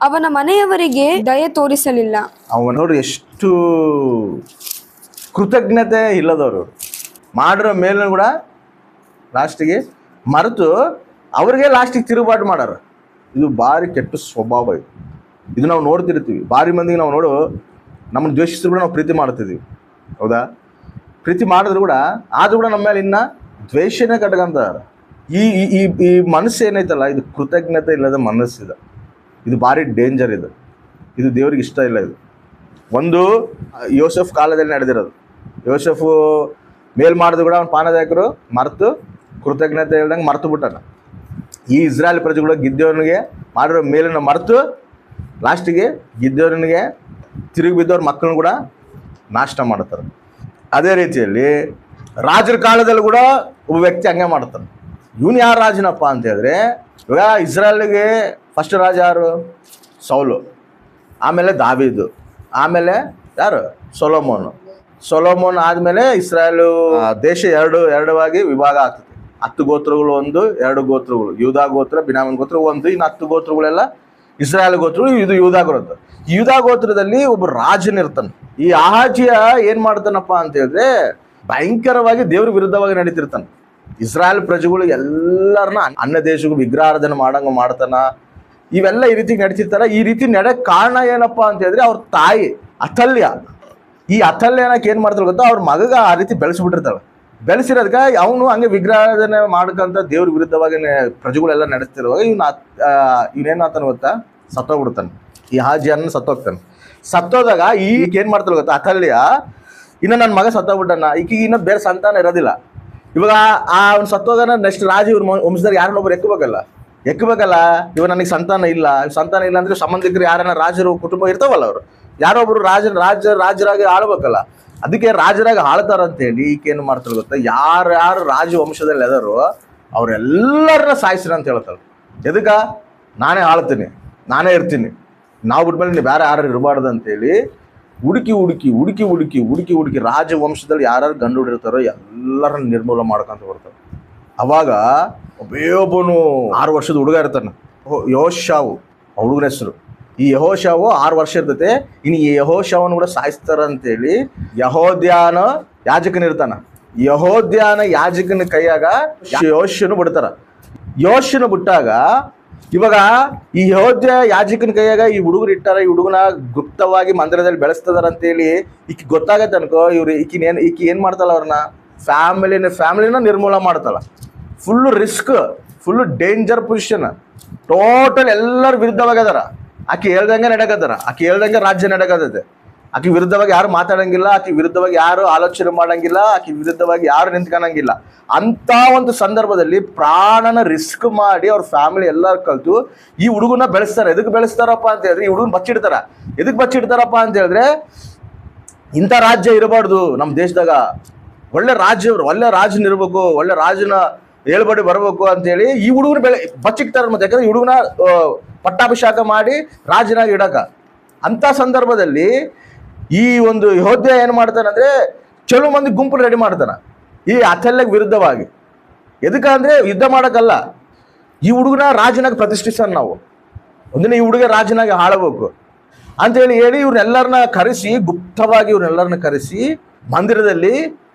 ಅವನ ಮನೆಯವರಿಗೆ ದಯೆ ತೋರಿಸಲಿಲ್ಲ. ಅವನು ನೋಡ್ರಿ ಎಷ್ಟು ಕೃತಜ್ಞತೆ ಇಲ್ಲದವರು. ಮಾಡಿರೋ ಮೇಲೂ ಕೂಡ ಲಾಸ್ಟಿಗೆ ಮರೆತು ಅವ್ರಿಗೆ ಲಾಸ್ಟಿಗೆ ತಿರುಗಾಟ ಮಾಡಾರ. ಇದು ಭಾರಿ ಕೆಟ್ಟ ಸ್ವಭಾವ. ಇದು ನಾವು ನೋಡ್ತಿರ್ತೀವಿ. ಭಾರಿ ಮಂದಿಗೆ ನಾವು ನಮ್ಮನ್ನು ದ್ವೇಷಿಸಿದ್ರು ಕೂಡ ನಾವು ಪ್ರೀತಿ ಮಾಡ್ತಿದ್ದೀವಿ. ಹೌದಾ? ಪ್ರೀತಿ ಮಾಡಿದ್ರು ಕೂಡ ಆದ್ರೂ ಕೂಡ ನಮ್ಮ ಮೇಲೆ ಇನ್ನು ದ್ವೇಷನೇ ಕಟ್ಕೊಂತಾರೆ. ಈ ಮನಸ್ಸು ಏನೈತಲ್ಲ, ಇದು ಕೃತಜ್ಞತೆ ಇಲ್ಲದ ಮನಸ್ಸಿದೆ. ಇದು ಭಾರಿ ಡೇಂಜರ್. ಇದು ದೇವ್ರಿಗೆ ಇಷ್ಟ ಇಲ್ಲ. ಇದು ಒಂದು ಯೋಸೆಫ್ ಕಾಲದಲ್ಲಿ ನಡೆದಿರೋದು. ಯೋಸೆಫು ಮೇಲ್ ಮಾಡಿದ್ರು ಕೂಡ ಅವ್ನು ಪಾನದಾಯಕರು ಮರೆತು ಕೃತಜ್ಞತೆ ಇಲ್ದಂಗೆ ಮರೆತು ಬಿಟ್ಟಾನ. ಈ ಇಸ್ರಾಯೇಲ್ ಪ್ರಜೆಗಳು ಗಿದ್ಯೋನಿಗೆ ಮಾಡಿರೋ ಮೇಲನ್ನು ಮರೆತು ಲಾಸ್ಟಿಗೆ ಗಿದ್ಯೋನಿಗೆ ತಿರುಗಿ ಬಿದ್ದವ್ರ ಮಕ್ಕಳನ್ನು ಕೂಡ ನಾಶ ಮಾಡ್ತಾರೆ. ಅದೇ ರೀತಿಯಲ್ಲಿ ರಾಜರ ಕಾಲದಲ್ಲಿ ಕೂಡ ಒಬ್ಬ ವ್ಯಕ್ತಿ ಹಂಗೆ ಮಾಡ್ತಾನೆ. ಇವನು ಯಾರು ರಾಜನಪ್ಪ ಅಂತ ಹೇಳಿದ್ರೆ, ಇವಾಗ ಇಸ್ರಾಯೇಲ್ಗೆ ಫಸ್ಟ್ ರಾಜ ಯಾರು? ಸೌಲು, ಆಮೇಲೆ ದಾವೀದು, ಆಮೇಲೆ ಯಾರು? ಸೊಲೊಮೋನ್ ಆದಮೇಲೆ ಇಸ್ರಾಯೇಲು ದೇಶ ಎರಡವಾಗಿ ವಿಭಾಗ ಆಗ್ತದೆ. 10 ಗೋತ್ರಗಳು, 2 ಗೋತ್ರಗಳು, ಯೂದಾ ಗೋತ್ರ, ಬಿನ್ಯಾಮೀನ್ ಗೋತ್ರ ಒಂದು, ಇನ್ನು 10 ಗೋತ್ರಗಳೆಲ್ಲ ಇಸ್ರಾಯೇಲ್ ಗೋತ್ರಗಳು. ಇದು ಯೂದಾ ಗೋತ್ರ. ಯೂದಾ ಗೋತ್ರದಲ್ಲಿ ಒಬ್ಬ ರಾಜನಿರ್ತಾನೆ. ಈ ಆಹಾಜಿಯ ಏನು ಮಾಡ್ತಾನಪ್ಪ ಅಂತ ಹೇಳಿದ್ರೆ, ಭಯಂಕರವಾಗಿ ದೇವ್ರ ವಿರುದ್ಧವಾಗಿ ನಡೀತಿರ್ತಾನೆ. ಇಸ್ರಾಯೇಲ್ ಪ್ರಜೆಗಳು ಎಲ್ಲರನ್ನ ಅನ್ಯ ದೇಶಗಳು ವಿಗ್ರಹಾರಾಧನೆ ಮಾಡಂಗ ಮಾಡ್ತಾನ. ಇವೆಲ್ಲ ಈ ರೀತಿ ನಡೀತಿರ್ತಾರ. ಈ ರೀತಿ ನಡೆಯಕ್ಕೆ ಕಾರಣ ಏನಪ್ಪ ಅಂತ ಹೇಳಿದ್ರೆ, ಅವ್ರ ತಾಯಿ ಅತಲ್ಯ. ಈ ಅತಲ್ಯನಕ್ಕೆ ಏನು ಮಾಡ್ತಾರೆ ಗೊತ್ತಾ? ಅವ್ರ ಮಗಗ ಆ ರೀತಿ ಬೆಳೆಸ್ಬಿಟ್ಟಿರ್ತಾವೆ. ಬೆಳೆಸಿರೋದಕ್ಕೆ ಅವನು ಹಂಗೆ ವಿಗ್ರಹಾರಾಧನೆ ಮಾಡ್ಕಂತ ದೇವ್ರ ವಿರುದ್ಧವಾಗಿ ಪ್ರಜೆಗಳೆಲ್ಲ ನಡೆಸ್ತಿರುವಾಗ ಇವನೇನಾಗ್ತಾನೆ ಗೊತ್ತಾ? ಸತ್ತೋಗ್ಬಿಡ್ತಾನೆ. ಈ ಹಾಜಿಯನ್ನು ಸತ್ತೋದಾಗ ಈಗ ಏನು ಮಾಡ್ತಾಳೆ ಗೊತ್ತಾ? ಅತಲ್ಯ, ಇನ್ನು ನನ್ನ ಮಗ ಸತ್ತೋಗ್ಬಿಟ್ಟಾನ, ಈಗೀಗ ಇನ್ನೂ ಬೇರೆ ಸಂತಾನ ಇರೋದಿಲ್ಲ. ಇವಾಗ ಅವ್ನು ಸತ್ತೋಗನ ನೆಕ್ಸ್ಟ್ ರಾಜ ಇವ್ರ ವಂಶದಲ್ಲಿ ಯಾರನ್ನೊಬ್ರು ಎಕ್ಕಬೇಕಲ್ಲ. ಇವಾಗ ನನಗೆ ಸಂತಾನ ಇಲ್ಲ ಅಂದರೆ ಸಂಬಂಧಿಕರು ಯಾರನ್ನ ರಾಜರು ಕುಟುಂಬ ಇರ್ತಾವಲ್ಲ, ಅವರು ಯಾರೊಬ್ರು ರಾಜರಾಗಿ ಆಳ್ಬೇಕಲ್ಲ. ಅದಕ್ಕೆ ರಾಜರಾಗಿ ಆಳ್ತಾರಂತೇಳಿ ಈಗೇನು ಮಾಡ್ತಾರೆ ಗೊತ್ತಾ? ಯಾರು ರಾಜವಂಶದಲ್ಲಿ ಎದರು ಅವರೆಲ್ಲರನ್ನ ಸಾಯಿಸ್ರಿ ಅಂತ ಹೇಳ್ತಾಳೆ. ಎದಕ್ಕ? ನಾನೇ ಆಳ್ತೀನಿ, ನಾನೇ ಇರ್ತೀನಿ, ನಾವು ಬಿಟ್ಮೇಲೆ ನೀವು ಬೇರೆ ಯಾರು ಇರಬಾರ್ದು ಅಂತೇಳಿ ಹುಡುಕಿ ರಾಜವಂಶದಲ್ಲಿ ಯಾರು ಗಂಡು ಹಿಡಿರ್ತಾರೋ ಎಲ್ಲರನ್ನ ನಿರ್ಮೂಲ ಮಾಡ್ಕೊಂತ ಬರ್ತಾರೆ. ಅವಾಗ ಒಬ್ಬನು 6 ವರ್ಷದ ಹುಡುಗ ಇರ್ತಾನೆ, ಯೆಹೋಶಾವು ಹುಡುಗನ ಹೆಸರು. ಈ ಯೆಹೋಶಾವು 6 ವರ್ಷ ಇರ್ತೈತೆ. ಇನ್ನು ಈ ಯೆಹೋಶಾವನ್ನು ಕೂಡ ಸಾಯಿಸ್ತಾರಂತೇಳಿ ಯೆಹೋದ್ಯಾನ ಯಾಜಕನಿರ್ತಾನೆ. ಯೆಹೋದ್ಯನ ಯಾಜಕನ ಕೈಯಾಗ ಯೋಶನು ಬಿಡ್ತಾರ. ಯೋಶನು ಬಿಟ್ಟಾಗ ಇವಾಗ ಈ ಯೆಹೋದ್ಯ ಯಾಜಕನ ಕೈಯಾಗ ಈ ಹುಡುಗರು ಇಟ್ಟಾರ, ಈ ಹುಡುಗನ ಗುಪ್ತವಾಗಿ ಮಂದಿರದಲ್ಲಿ ಬೆಳೆಸ್ತದಾರ ಅಂತೇಳಿ ಈಕಿ ಗೊತ್ತಾಗತ್ತೆ ಅನ್ಕೋ. ಈಕಿ ಏನ್ ಮಾಡ್ತಾಳ, ಅವ್ರನ್ನ ಫ್ಯಾಮಿಲಿನ ನಿರ್ಮೂಲ ಮಾಡ್ತಾಳ. Full risk, full danger position, total ಎಲ್ಲರ ವಿರುದ್ಧವಾಗಿ ಅದಾರ. ಆಕಿ ಹೇಳ್ದಂಗೆ ನಡಕತ್ತಾರ, ಆಕಿ ಹೇಳ್ದಂಗೆ ರಾಜ್ಯ ನಡಕತ್ತೈತೆ. ಆಕಿ ವಿರುದ್ಧವಾಗಿ ಯಾರು ಮಾತಾಡಂಗಿಲ್ಲ, ಆಕಿ ವಿರುದ್ಧವಾಗಿ ಯಾರು ಆಲೋಚನೆ ಮಾಡಂಗಿಲ್ಲ, ಆಕಿ ವಿರುದ್ಧವಾಗಿ ಯಾರು ನಿಂತ್ಕೊಳಂಗಿಲ್ಲ. ಅಂತ ಒಂದು ಸಂದರ್ಭದಲ್ಲಿ ಪ್ರಾಣನ ರಿಸ್ಕ್ ಮಾಡಿ ಅವ್ರ ಫ್ಯಾಮಿಲಿ ಎಲ್ಲರೂ ಕಲ್ತು ಈ ಹುಡುಗನ ಬೆಳೆಸ್ತಾರೆ. ಎದಕ್ಕೆ ಬೆಳೆಸ್ತಾರಪ್ಪ ಅಂತ ಹೇಳಿದ್ರೆ, ಈ ಹುಡುಗನ ಬಚ್ಚಿಡ್ತಾರ. ಎದಕ್ಕೆ ಬಚ್ಚಿಡ್ತಾರಪ್ಪ ಅಂತ ಹೇಳಿದ್ರೆ, ಇಂಥ ರಾಜ್ಯ ಇರಬಾರ್ದು ನಮ್ಮ ದೇಶದಾಗ, ಒಳ್ಳೆ ರಾಜ್ಯನ ಇರ್ಬೇಕು, ಒಳ್ಳೆ ರಾಜನ ಹೇಳ್ಬಡಿ ಬರ್ಬೇಕು ಅಂತೇಳಿ ಈ ಹುಡುಗನ ಬಚ್ಚಿಡ್ತಾರ. ಮತ್ತೆ ಯಾಕಂದ್ರೆ ಈ ಹುಡುಗನ ಪಟ್ಟಾಭಿಷೇಕ ಮಾಡಿ ರಾಜನಾಗಿ ಇಡಕ. ಅಂತ ಸಂದರ್ಭದಲ್ಲಿ ಈ ಒಂದು ಯೆಹೋದ್ಯ ಏನ್ ಮಾಡ್ತಾನಂದ್ರೆ, ಚಲೋ ಮಂದಿ ಗುಂಪು ರೆಡಿ ಮಾಡ್ತಾನ ಈ ಅಥಲ್ಯಗೆ ವಿರುದ್ಧವಾಗಿ. ಎದಕ್ಕಂದ್ರೆ ಯುದ್ಧ ಮಾಡಕ್ಕಲ್ಲ, ಈ ಹುಡುಗನ ರಾಜನಾಗಿ ಪ್ರತಿಷ್ಠಿಸೋಣ ನಾವು, ಒಂದಿನ ಈ ಹುಡುಗ ರಾಜನಾಗಿ ಆಳಬೇಕು ಅಂತೇಳಿ ಇವ್ರನ್ನೆಲ್ಲರನ್ನ ಕರೆಸಿ, ಗುಪ್ತವಾಗಿ ಇವ್ರನ್ನೆಲ್ಲರನ್ನ ಕರೆಸಿ ಮಂದಿರದಲ್ಲಿ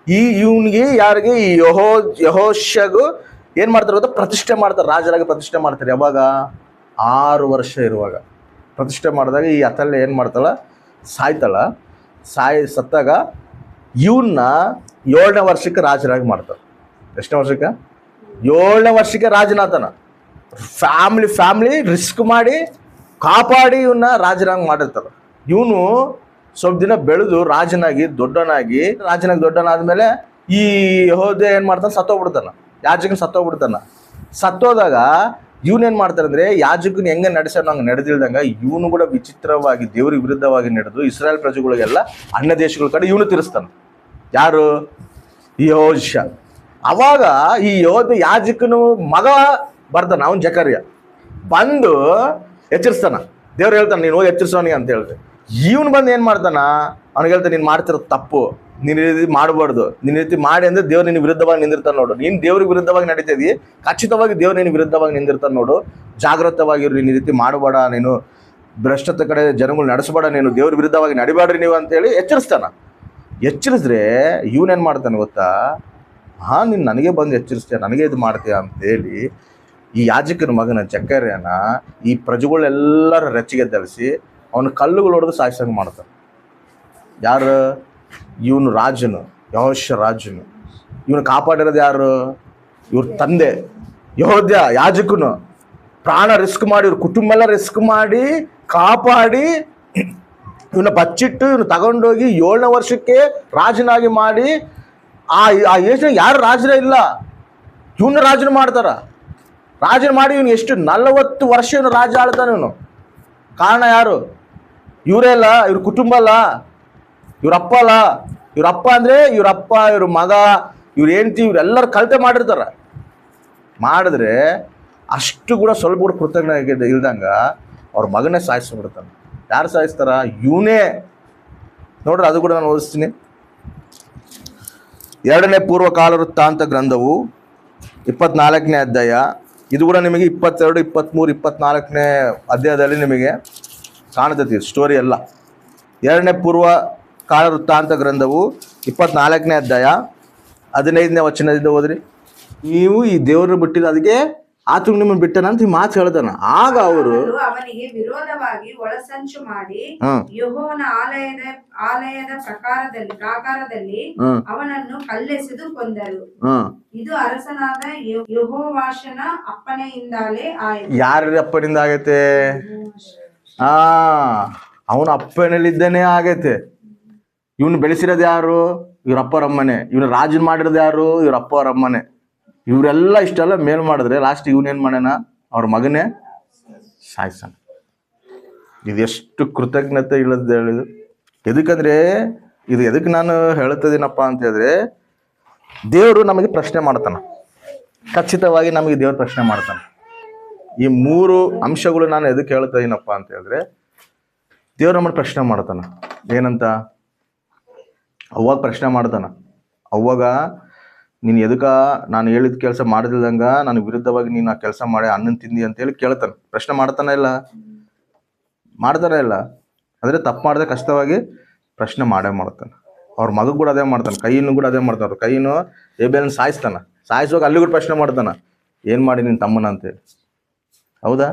ಇವನಿಗೆ ಯಾರಿಗೆ ಈ ಯೆಹೋಶಗೂ ಏನ್ ಮಾಡ್ತಾರೆ ಗೊತ್ತಾ, ಪ್ರತಿಷ್ಠೆ ಮಾಡ್ತಾರೆ, ರಾಜರಾಗಿ ಪ್ರತಿಷ್ಠೆ ಮಾಡ್ತಾರೆ. ಯಾವಾಗ 6 ವರ್ಷ ಇರುವಾಗ ಪ್ರತಿಷ್ಠೆ ಮಾಡಿದಾಗ ಈ ಅಥಲ್ಯ ಏನ್ ಮಾಡ್ತಾಳ, ಸತ್ತಾಗ ಇವನ್ನ 7ನೇ ವರ್ಷಕ್ಕೆ ರಾಜರಾಗಿ ಮಾಡ್ತಾರೆ. ಎಷ್ಟನೇ ವರ್ಷಕ್ಕೆ? 7ನೇ ವರ್ಷಕ್ಕೆ ರಾಜನಾಥನ ಫ್ಯಾಮಿಲಿ ರಿಸ್ಕ್ ಮಾಡಿ ಕಾಪಾಡಿ ಇವನ್ನ ರಾಜನಾಗಿ ಮಾಡಿರ್ತಾರೆ. ಇವನು ಸ್ವಲ್ಪ ದಿನ ಬೆಳೆದು ರಾಜನಾಗಿ ದೊಡ್ಡನಾದ್ಮೇಲೆ ಈ ಯೆಹೋದ್ಯ ಏನ್ ಮಾಡ್ತಾನೆ, ಸತ್ತೋಗ್ಬಿಡ್ತಾನ. ಯಾಜಕನ ಸತ್ತೋದಾಗ ಇವನೇನ್ ಮಾಡ್ತಾರೆ ಅಂದ್ರೆ, ಯಾಜಕನ ಹೆಂಗೆ ನಡೆಸೋಣ ಹಂಗೆ ನಡೆದಿಲ್ದಂಗ ಇವನು ಕೂಡ ವಿಚಿತ್ರವಾಗಿ ದೇವ್ರಿಗೆ ವಿರುದ್ಧವಾಗಿ ನಡೆದು ಇಸ್ರಾಯೇಲ್ ಪ್ರಜೆಗಳಿಗೆಲ್ಲ ಅನ್ಯ ದೇಶಗಳ ಕಡೆ ಇವನು ತಿರ್ಸ್ತಾನ. ಯಾರು? ಈ ಯೆಹೋಶ. ಅವಾಗ ಈ ಯೆಹೋದ್ಯ ಯಾಜಕನು ಮಗ ಬರ್ತಾನ, ಅವನ್ ಜಕರ್ಯ ಬಂದು ಎಚ್ಚರಿಸ್ತಾನ. ದೇವ್ರು ಹೇಳ್ತಾನೆ, ನೀನು ಹೋಗಿ ಎಚ್ಚರಿಸೋನಿಗೆ ಅಂತ ಹೇಳಿದ್ರೆ, ಇವನು ಬಂದು ಏನ್ ಮಾಡ್ತಾನ, ಅವ್ನಿಗೆ ಹೇಳ್ತಾನೆ, ನೀನು ಮಾಡ್ತಿರೋದು ತಪ್ಪು, ನೀನು ಈ ರೀತಿ ಮಾಡಬಾರ್ದು, ನೀನು ರೀತಿ ಮಾಡಿ ಅಂದ್ರೆ ದೇವ್ರು ನಿನ್ನ ವಿರುದ್ಧವಾಗಿ ನಿಂದಿರ್ತಾನೆ ನೋಡು. ನೀನು ದೇವ್ರಿಗೆ ವಿರುದ್ಧವಾಗಿ ನಡೀತಿದ್ದಿ, ಖಚಿತವಾಗಿ ದೇವ್ರು ನಿನ್ನ ವಿರುದ್ಧವಾಗಿ ನಿಂದಿರ್ತಾನೆ ನೋಡು, ಜಾಗೃತವಾಗಿರು, ನೀನು ಈ ರೀತಿ ಮಾಡಬೇಡ, ನೀನು ಭ್ರಷ್ಟತೆ ಕಡೆ ಜನಗಳು ನಡೆಸಬೇಡ, ನೀನು ದೇವ್ರ ವಿರುದ್ಧವಾಗಿ ನಡಿಬೇಡ್ರಿ ನೀವು ಅಂತೇಳಿ ಎಚ್ಚರಿಸ್ತಾನ. ಎಚ್ಚರಿಸಿದ್ರೆ ಇವನೇನು ಮಾಡ್ತಾನೆ ಗೊತ್ತಾ, ನೀನು ನನಗೆ ಬಂದು ಎಚ್ಚರಿಸ್ತೀಯ, ನನಗೆ ಇದು ಮಾಡ್ತೀಯ ಅಂತೇಳಿ ಈ ಯಾಜಕನ ಮಗನ ಜಕರ್ಯನ ಈ ಪ್ರಜೆಗಳೆಲ್ಲರ ರೆಚ್ಚಿಗೆದ್ದಳಿಸಿ ಅವನು ಕಲ್ಲುಗಳು ಹೊಡೆದು ಸಾಯಿಸಂಗೆ ಮಾಡ್ತಾನೆ. ಯಾರು? ಇವನು ರಾಜನು, ಯೆಹೋಶ ರಾಜನು. ಇವನು ಕಾಪಾಡಿರೋದು ಯಾರು? ಇವ್ರ ತಂದೆ ಯೆಹೋದ್ಯ ಯಾಜಕನು. ಪ್ರಾಣ ರಿಸ್ಕ್ ಮಾಡಿ, ಇವ್ರ ಕುಟುಂಬ ಎಲ್ಲ ರಿಸ್ಕ್ ಮಾಡಿ ಕಾಪಾಡಿ ಇವನ್ನ ಬಚ್ಚಿಟ್ಟು ಇವನು ತಗೊಂಡೋಗಿ 7ನೇ ವರ್ಷಕ್ಕೆ ರಾಜನಾಗಿ ಮಾಡಿ, ಆ ಯೋಚನೆ ಯಾರು ರಾಜನೇ ಇಲ್ಲ, ಇವನ್ನ ರಾಜನ ಮಾಡ್ತಾರ. ರಾಜನ ಮಾಡಿ ಇವನು ಎಷ್ಟು 40 ವರ್ಷ ಇವನು ರಾಜ ಆಳ್ತಾನೆ. ಇವನು ಕಾರಣ ಯಾರು? ಇವರೇ ಅಲ್ಲ, ಇವ್ರ ಕುಟುಂಬ ಅಲ್ಲ, ಇವ್ರಪ್ಪ ಅಲ್ಲ. ಇವ್ರಪ್ಪ ಅಂದ್ರೆ ಇವ್ರಪ್ಪ, ಇವ್ರ ಮಗ, ಇವ್ರ ಹೆಂಡತಿ, ಇವರೆಲ್ಲರೂ ಕಳತೆ ಮಾಡಿದ್ರೆ ಅಷ್ಟು ಕೂಡ ಸ್ವಲ್ಪ ಕೂಡ ಕೃತಜ್ಞತೆ ಇಲ್ದಂಗ ಅವ್ರ ಮಗನೇ ಸಾಯಿಸ್ಬಿಡ್ತಾನೆ. ಯಾರು ಸಾಯಿಸ್ತಾರ? ಇವನೇ. ನೋಡ್ರಿ, ಅದು ಕೂಡ ನಾನು ಓದಿಸ್ತೀನಿ. 2ನೇ ಪೂರ್ವಕಾಲ ವೃತ್ತಾಂತ ಗ್ರಂಥವು 24ನೇ ಅಧ್ಯಾಯ. ಇದು ಕೂಡ ನಿಮಗೆ 22, 23, 24ನೇ ಅಧ್ಯಾಯದಲ್ಲಿ ನಿಮಗೆ ಕಾಣ್ತೈತಿ ಸ್ಟೋರಿ ಎಲ್ಲ. 2ನೇ ಪೂರ್ವಕಾಲ ವೃತ್ತಾಂತ ಗ್ರಂಥವು 24ನೇ ಅಧ್ಯಾಯ 15ನೇ ವಚನದಿಂದ ಓದ್ರಿ. ನೀವು ಈ ದೇವರು ಬಿಟ್ಟಿಲ್ಲ, ಅದಕ್ಕೆ ಆತನು ನಿಮ್ಮನ್ನು ಬಿಟ್ಟನಂತ ಈ ಮಾತು ಹೇಳ್ತಾನ. ಆಗ ಅವರು ಅವನಿಗೆ ವಿರೋಧವಾಗಿ ಒಳಸಂಚು ಮಾಡಿ ಯೆಹೋವನ ಆಲಯದ ಪ್ರಾಕಾರದಲ್ಲಿ ಅವನನ್ನು ಕಲ್ಲೆಸೆದು ಕೊಂದರು. ಇದು ಅರಸನಾದ ಯೆಹೋವಾಷನ ಅಪ್ಪಣೆಯಿಂದಲೇ ಆಯಿತು. ಯಾರ ಅಪ್ಪನಿಂದ ಆಗೈತೆ? ಅವನ ಅಪ್ಪನಲ್ಲಿದ್ದೇನೆ ಆಗೈತೆ. ಇವನು ಬೆಳೆಸಿರೋದು ಯಾರು? ಇವ್ರಪ್ಪರಮ್ಮನೆ. ಇವನು ರಾಜನ್ ಮಾಡಿರೋದು ಯಾರು? ಇವ್ರಪ್ಪರಮ್ಮನೆ. ಇವರೆಲ್ಲ ಇಷ್ಟೆಲ್ಲ ಮೇಲ್ ಮಾಡಿದ್ರೆ ಲಾಸ್ಟ್ ಇವನೇನ್ ಮಾಡ್ಯಾನ? ಅವ್ರ ಮಗನೇ ಸಾಯ್ಸಾನ. ಇದೆಷ್ಟು ಕೃತಜ್ಞತೆ ಇಲ್ಲದ ಹೇಳಿದು. ಎದಕ್ಕಂದ್ರೆ ಇದು ಎದಕ್ಕೆ ನಾನು ಹೇಳ್ತದೇನಪ್ಪ ಅಂತ ಹೇಳಿದ್ರೆ, ದೇವರು ನಮಗೆ ಪ್ರಶ್ನೆ ಮಾಡ್ತಾನ. ಖಚಿತವಾಗಿ ನಮಗೆ ದೇವ್ರು ಪ್ರಶ್ನೆ ಮಾಡ್ತಾನೆ. ಈ 3 ಅಂಶಗಳು ನಾನು ಎದಕ್ಕೆ ಹೇಳ್ತಾ ಇದೀನಪ್ಪ ಅಂತ ಹೇಳಿದ್ರೆ, ದೇವ್ರು ನಮ್ಮನ್ನು ಪ್ರಶ್ನೆ ಮಾಡ್ತಾನ. ಏನಂತ? ಅವಾಗ ಪ್ರಶ್ನೆ ಮಾಡ್ತಾನ. ಅವಾಗ ನೀನು ಎದಕ್ಕ ನಾನು ಹೇಳಿದ ಕೆಲಸ ಮಾಡಿದಿಲ್ದಂಗ ನಾನು ವಿರುದ್ಧವಾಗಿ ನೀನು ಆ ಕೆಲಸ ಮಾಡಿ ಅಣ್ಣನ ತಿಂದಿ ಅಂತೇಳಿ ಕೇಳ್ತಾನೆ. ಪ್ರಶ್ನೆ ಮಾಡ್ತಾನೆ ಇಲ್ಲ? ಮಾಡ್ತಾನೆ ಇಲ್ಲ. ಅಂದರೆ ತಪ್ಪು ಮಾಡಿದೆ ಕಷ್ಟವಾಗಿ ಪ್ರಶ್ನೆ ಮಾಡೇ ಮಾಡ್ತಾನೆ. ಅವ್ರ ಮಗ ಕೂಡ ಅದೇ ಮಾಡ್ತಾನೆ, ಕೈಯನ್ನು ಕೂಡ ಅದೇ ಮಾಡ್ತಾನೆ. ಕೈನು ಏಬೇಲನ್ನ ಸಾಯಿಸುವಾಗ ಅಲ್ಲಿ ಕೂಡ ಪ್ರಶ್ನೆ ಮಾಡ್ತಾನೆ, ಏನು ಮಾಡಿ ನಿನ್ನ ತಮ್ಮನ ಅಂತೇಳಿ. ಹೌದಾ?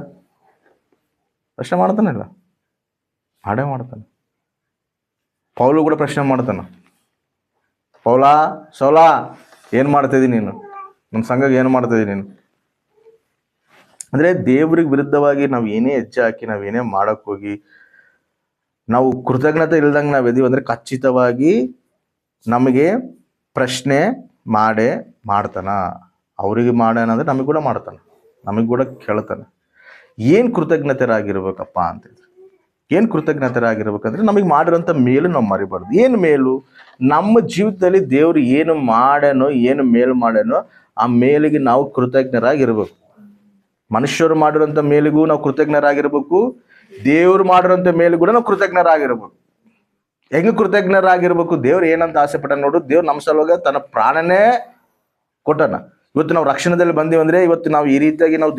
ಪ್ರಶ್ನೆ ಮಾಡ್ತಾನಲ್ಲ, ಮಾಡೇ ಮಾಡ್ತಾನೆ. ಪೌಲು ಕೂಡ ಪ್ರಶ್ನೆ ಮಾಡ್ತಾನೆ, ಸೌಲಾ ಏನು ಮಾಡ್ತಿದ್ದೀನಿ ನೀನು, ನಮ್ಮ ಸಂಘಕ್ಕೆ ಏನು ಮಾಡ್ತಿದ್ದೀನಿ ನೀನು? ಅಂದರೆ ದೇವ್ರಿಗೆ ವಿರುದ್ಧವಾಗಿ ನಾವು ಏನೇ ಹೆಜ್ಜೆ ಹಾಕಿ ನಾವೇನೇ ಮಾಡೋಕ್ಕೆ ಹೋಗಿ ನಾವು ಕೃತಜ್ಞತೆ ಇಲ್ದಂಗೆ ನಾವು ಎದೀವಿ ಅಂದರೆ ಖಚಿತವಾಗಿ ನಮಗೆ ಪ್ರಶ್ನೆ ಮಾಡ್ತಾನ. ಅವರಿಗೆ ಮಾಡೋಣಂದ್ರೆ ನಮಗೆ ಕೂಡ ಮಾಡ್ತಾನೆ, ನಮಗೆ ಕೂಡ ಕೇಳ್ತಾನೆ. ಏನು ಕೃತಜ್ಞತೆರಾಗಿರ್ಬೇಕಪ್ಪ ಅಂತಂದ್ರೆ, ಏನು ಕೃತಜ್ಞತೆರಾಗಿರ್ಬೇಕಂದ್ರೆ ನಮಗೆ ಮಾಡಿರೋಂಥ ಮೇಲು ನಾವು ಮರಿಬಾರ್ದು. ಏನು ಮೇಲು? ನಮ್ಮ ಜೀವಿತದಲ್ಲಿ ದೇವರು ಏನು ಮಾಡ್ಯಾನೋ, ಏನು ಮೇಲು ಮಾಡ್ಯಾನೋ ಆ ಮೇಲಿಗೆ ನಾವು ಕೃತಜ್ಞರಾಗಿರ್ಬೇಕು. ಮನುಷ್ಯರು ಮಾಡಿರೋಂಥ ಮೇಲಿಗೂ ನಾವು ಕೃತಜ್ಞರಾಗಿರ್ಬೇಕು, ದೇವ್ರು ಮಾಡಿರೋಂಥ ಮೇಲಿಗೂ ನಾವು ಕೃತಜ್ಞರಾಗಿರ್ಬೇಕು. ಹೆಂಗೆ ಕೃತಜ್ಞರಾಗಿರ್ಬೇಕು? ದೇವ್ರು ಏನಂತ ಆಸೆ ಪಟ್ಟ ನೋಡು, ದೇವ್ರು ನಮ್ಮ ಸಲುವಾಗಿ ತನ್ನ ಪ್ರಾಣನೇ ಕೊಟ್ಟನ. ಇವತ್ತು ನಾವು ರಕ್ಷಣೆದಲ್ಲಿ ಬಂದೀವಿ ಅಂದರೆ ಇವತ್ತು ನಾವು ಈ ರೀತಿಯಾಗಿ ನಾವು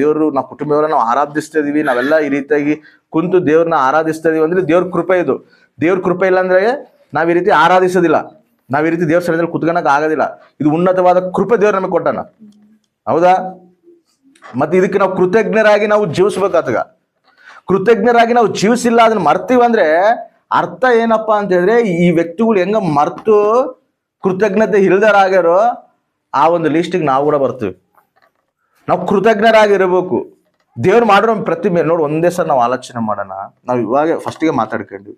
ಕುಟುಂಬದವರನ್ನ ನಾವು ಆರಾಧಿಸ್ತಾ ಇದೀವಿ, ನಾವೆಲ್ಲ ಈ ರೀತಿಯಾಗಿ ಕುಂತು ದೇವ್ರನ್ನ ಆರಾಧಿಸ್ತಾ ಇದೀವಿ ಅಂದರೆ ದೇವ್ರ ಕೃಪೆ ಇದು. ದೇವ್ರ ಕೃಪೆ ಇಲ್ಲ ಅಂದರೆ ನಾವು ಈ ರೀತಿ ಆರಾಧಿಸೋದಿಲ್ಲ, ನಾವು ಈ ರೀತಿ ದೇವ್ರ ಸನ್ನಿಧಿಯಲ್ಲಿ ಕುತ್ಕೊಳಕ್ಕೆ ಆಗೋದಿಲ್ಲ. ಇದು ಉನ್ನತವಾದ ಕೃಪೆ ದೇವ್ರು ನಮಗೆ ಕೊಟ್ಟನ. ಹೌದಾ? ಮತ್ತೆ ಇದಕ್ಕೆ ನಾವು ಕೃತಜ್ಞರಾಗಿ ನಾವು ಜೀವಿಸ್ಬೇಕಾತಗ. ಕೃತಜ್ಞರಾಗಿ ನಾವು ಜೀವಿಸಿಲ್ಲ, ಅದನ್ನ ಮರ್ತೀವಂದ್ರೆ ಅರ್ಥ ಏನಪ್ಪಾ ಅಂತ ಹೇಳಿದ್ರೆ, ಈ ವ್ಯಕ್ತಿಗಳು ಹೆಂಗ ಮರ್ತು ಕೃತಜ್ಞತೆ ಇಲ್ದರಾಗ್ಯಾರೋ ಆ ಒಂದು ಲಿಸ್ಟಿಗೆ ನಾವು ಕೂಡ ಬರ್ತೀವಿ. ನಾವು ಕೃತಜ್ಞರಾಗಿರ್ಬೇಕು. ದೇವ್ರು ಮಾಡಿರೋ ಪ್ರತಿ ನೋಡಿ ಒಂದೇ ಸಲ ನಾವು ಆಲೋಚನೆ ಮಾಡೋಣ. ನಾವು ಇವಾಗ ಫಸ್ಟಿಗೆ ಮಾತಾಡ್ಕೊಂಡ್ವಿ,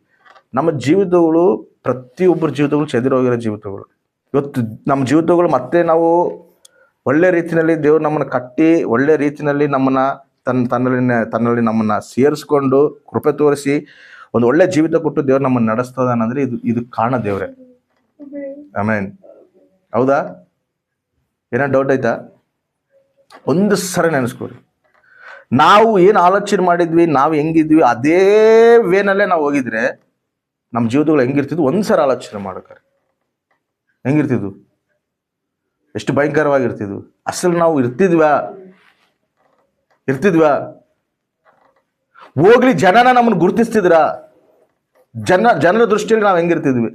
ನಮ್ಮ ಜೀವಿತಗಳು ಪ್ರತಿಯೊಬ್ಬರ ಜೀವಿತಗಳು ಚೆದಿರೋಗಿರೋ ಜೀವಿತಗಳು. ಇವತ್ತು ನಮ್ಮ ಜೀವಿತಗಳು ಮತ್ತೆ ನಾವು ಒಳ್ಳೆ ರೀತಿಯಲ್ಲಿ ದೇವ್ರು ನಮ್ಮನ್ನು ಕಟ್ಟಿ ಒಳ್ಳೆ ರೀತಿಯಲ್ಲಿ ನಮ್ಮನ್ನ ತನ್ನಲ್ಲಿ ನಮ್ಮನ್ನ ಸೇರಿಸ್ಕೊಂಡು ಕೃಪೆ ತೋರಿಸಿ ಒಂದು ಒಳ್ಳೆ ಜೀವಿತ ಕೊಟ್ಟು ದೇವ್ರು ನಮ್ಮನ್ನು ನಡೆಸ್ತದಾನಂದ್ರೆ ಇದು ಕಾರಣ ದೇವ್ರೆ. ಆಮೇನ್. ಹೌದಾ? ಏನೋ ಡೌಟ್ ಆಯ್ತಾ? ಒಂದು ಸರಿ ನೆನೆಸ್ಕೊರಿ, ನಾವು ಏನು ಆಲೋಚನೆ ಮಾಡಿದ್ವಿ, ನಾವು ಹೆಂಗಿದ್ವಿ ಅದೇ ವೇನಲ್ಲೇ ನಾವು ಹೋಗಿದ್ರೆ ನಮ್ಮ ಜೀವಿತಗಳು ಹೆಂಗಿರ್ತಿದ್ವು ಒಂದ್ಸರಿ ಆಲೋಚನೆ ಮಾಡ್ತಾರೆ. ಹೆಂಗಿರ್ತಿದ್ವು? ಎಷ್ಟು ಭಯಂಕರವಾಗಿರ್ತಿದ್ವು. ಅಸಲು ನಾವು ಇರ್ತಿದ್ವಾ? ಹೋಗ್ಲಿ, ಜನನ ನಮ್ಮನ್ನು ಗುರುತಿಸ್ತಿದ್ರ? ಜನರ ದೃಷ್ಟಿಯಲ್ಲಿ ನಾವು ಹೆಂಗಿರ್ತಿದ್ವಿ?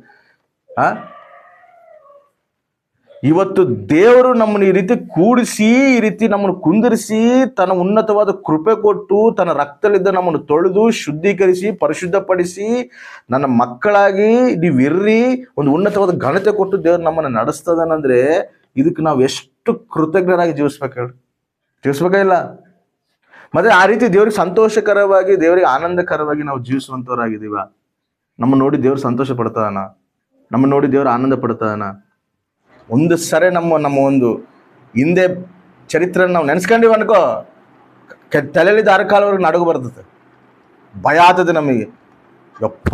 ಇವತ್ತು ದೇವರು ನಮ್ಮನ್ನು ಈ ರೀತಿ ಕೂಡಿಸಿ, ಈ ರೀತಿ ನಮ್ಮನ್ನು ಕುಂದಿರಿಸಿ, ತನ್ನ ಉನ್ನತವಾದ ಕೃಪೆ ಕೊಟ್ಟು, ತನ್ನ ರಕ್ತದಲ್ಲಿದ್ದ ನಮ್ಮನ್ನು ತೊಳೆದು ಶುದ್ಧೀಕರಿಸಿ ಪರಿಶುದ್ಧಪಡಿಸಿ ನನ್ನ ಮಕ್ಕಳಾಗಿ ನೀವಿರ್ರಿ ಒಂದು ಉನ್ನತವಾದ ಘನತೆ ಕೊಟ್ಟು ದೇವರು ನಮ್ಮನ್ನು ನಡೆಸ್ತದನಂದ್ರೆ ಇದಕ್ಕೆ ನಾವು ಎಷ್ಟು ಕೃತಜ್ಞರಾಗಿ ಜೀವಿಸ್ಬೇಕಾ ಇಲ್ಲ? ಮತ್ತೆ ಆ ರೀತಿ ದೇವ್ರಿಗೆ ಸಂತೋಷಕರವಾಗಿ, ದೇವರಿಗೆ ಆನಂದಕರವಾಗಿ ನಾವು ಜೀವಿಸುವಂತವರಾಗಿದ್ದೀವ? ನಮ್ಮ ನೋಡಿ ದೇವ್ರು ಸಂತೋಷ ಪಡ್ತಾನ, ನಮ್ಮ ನೋಡಿ ದೇವ್ರು ಆನಂದ ಪಡ್ತಾನ. ಒಂದು ಸರಿ ನಮ್ಮ ಒಂದು ಹಿಂದೆ ಚರಿತ್ರೆ ನಾವು ನೆನೆಸ್ಕೊಂಡಿವ ಅನ್ಕೋ, ತಲೆಯಲ್ಲಿ ದಾರಕಾಲವರೆಗೆ ನಡಗು ಬರ್ತದೆ, ಭಯ ಆಗ್ತದೆ ನಮಗೆ. ಯಪ್ಪ,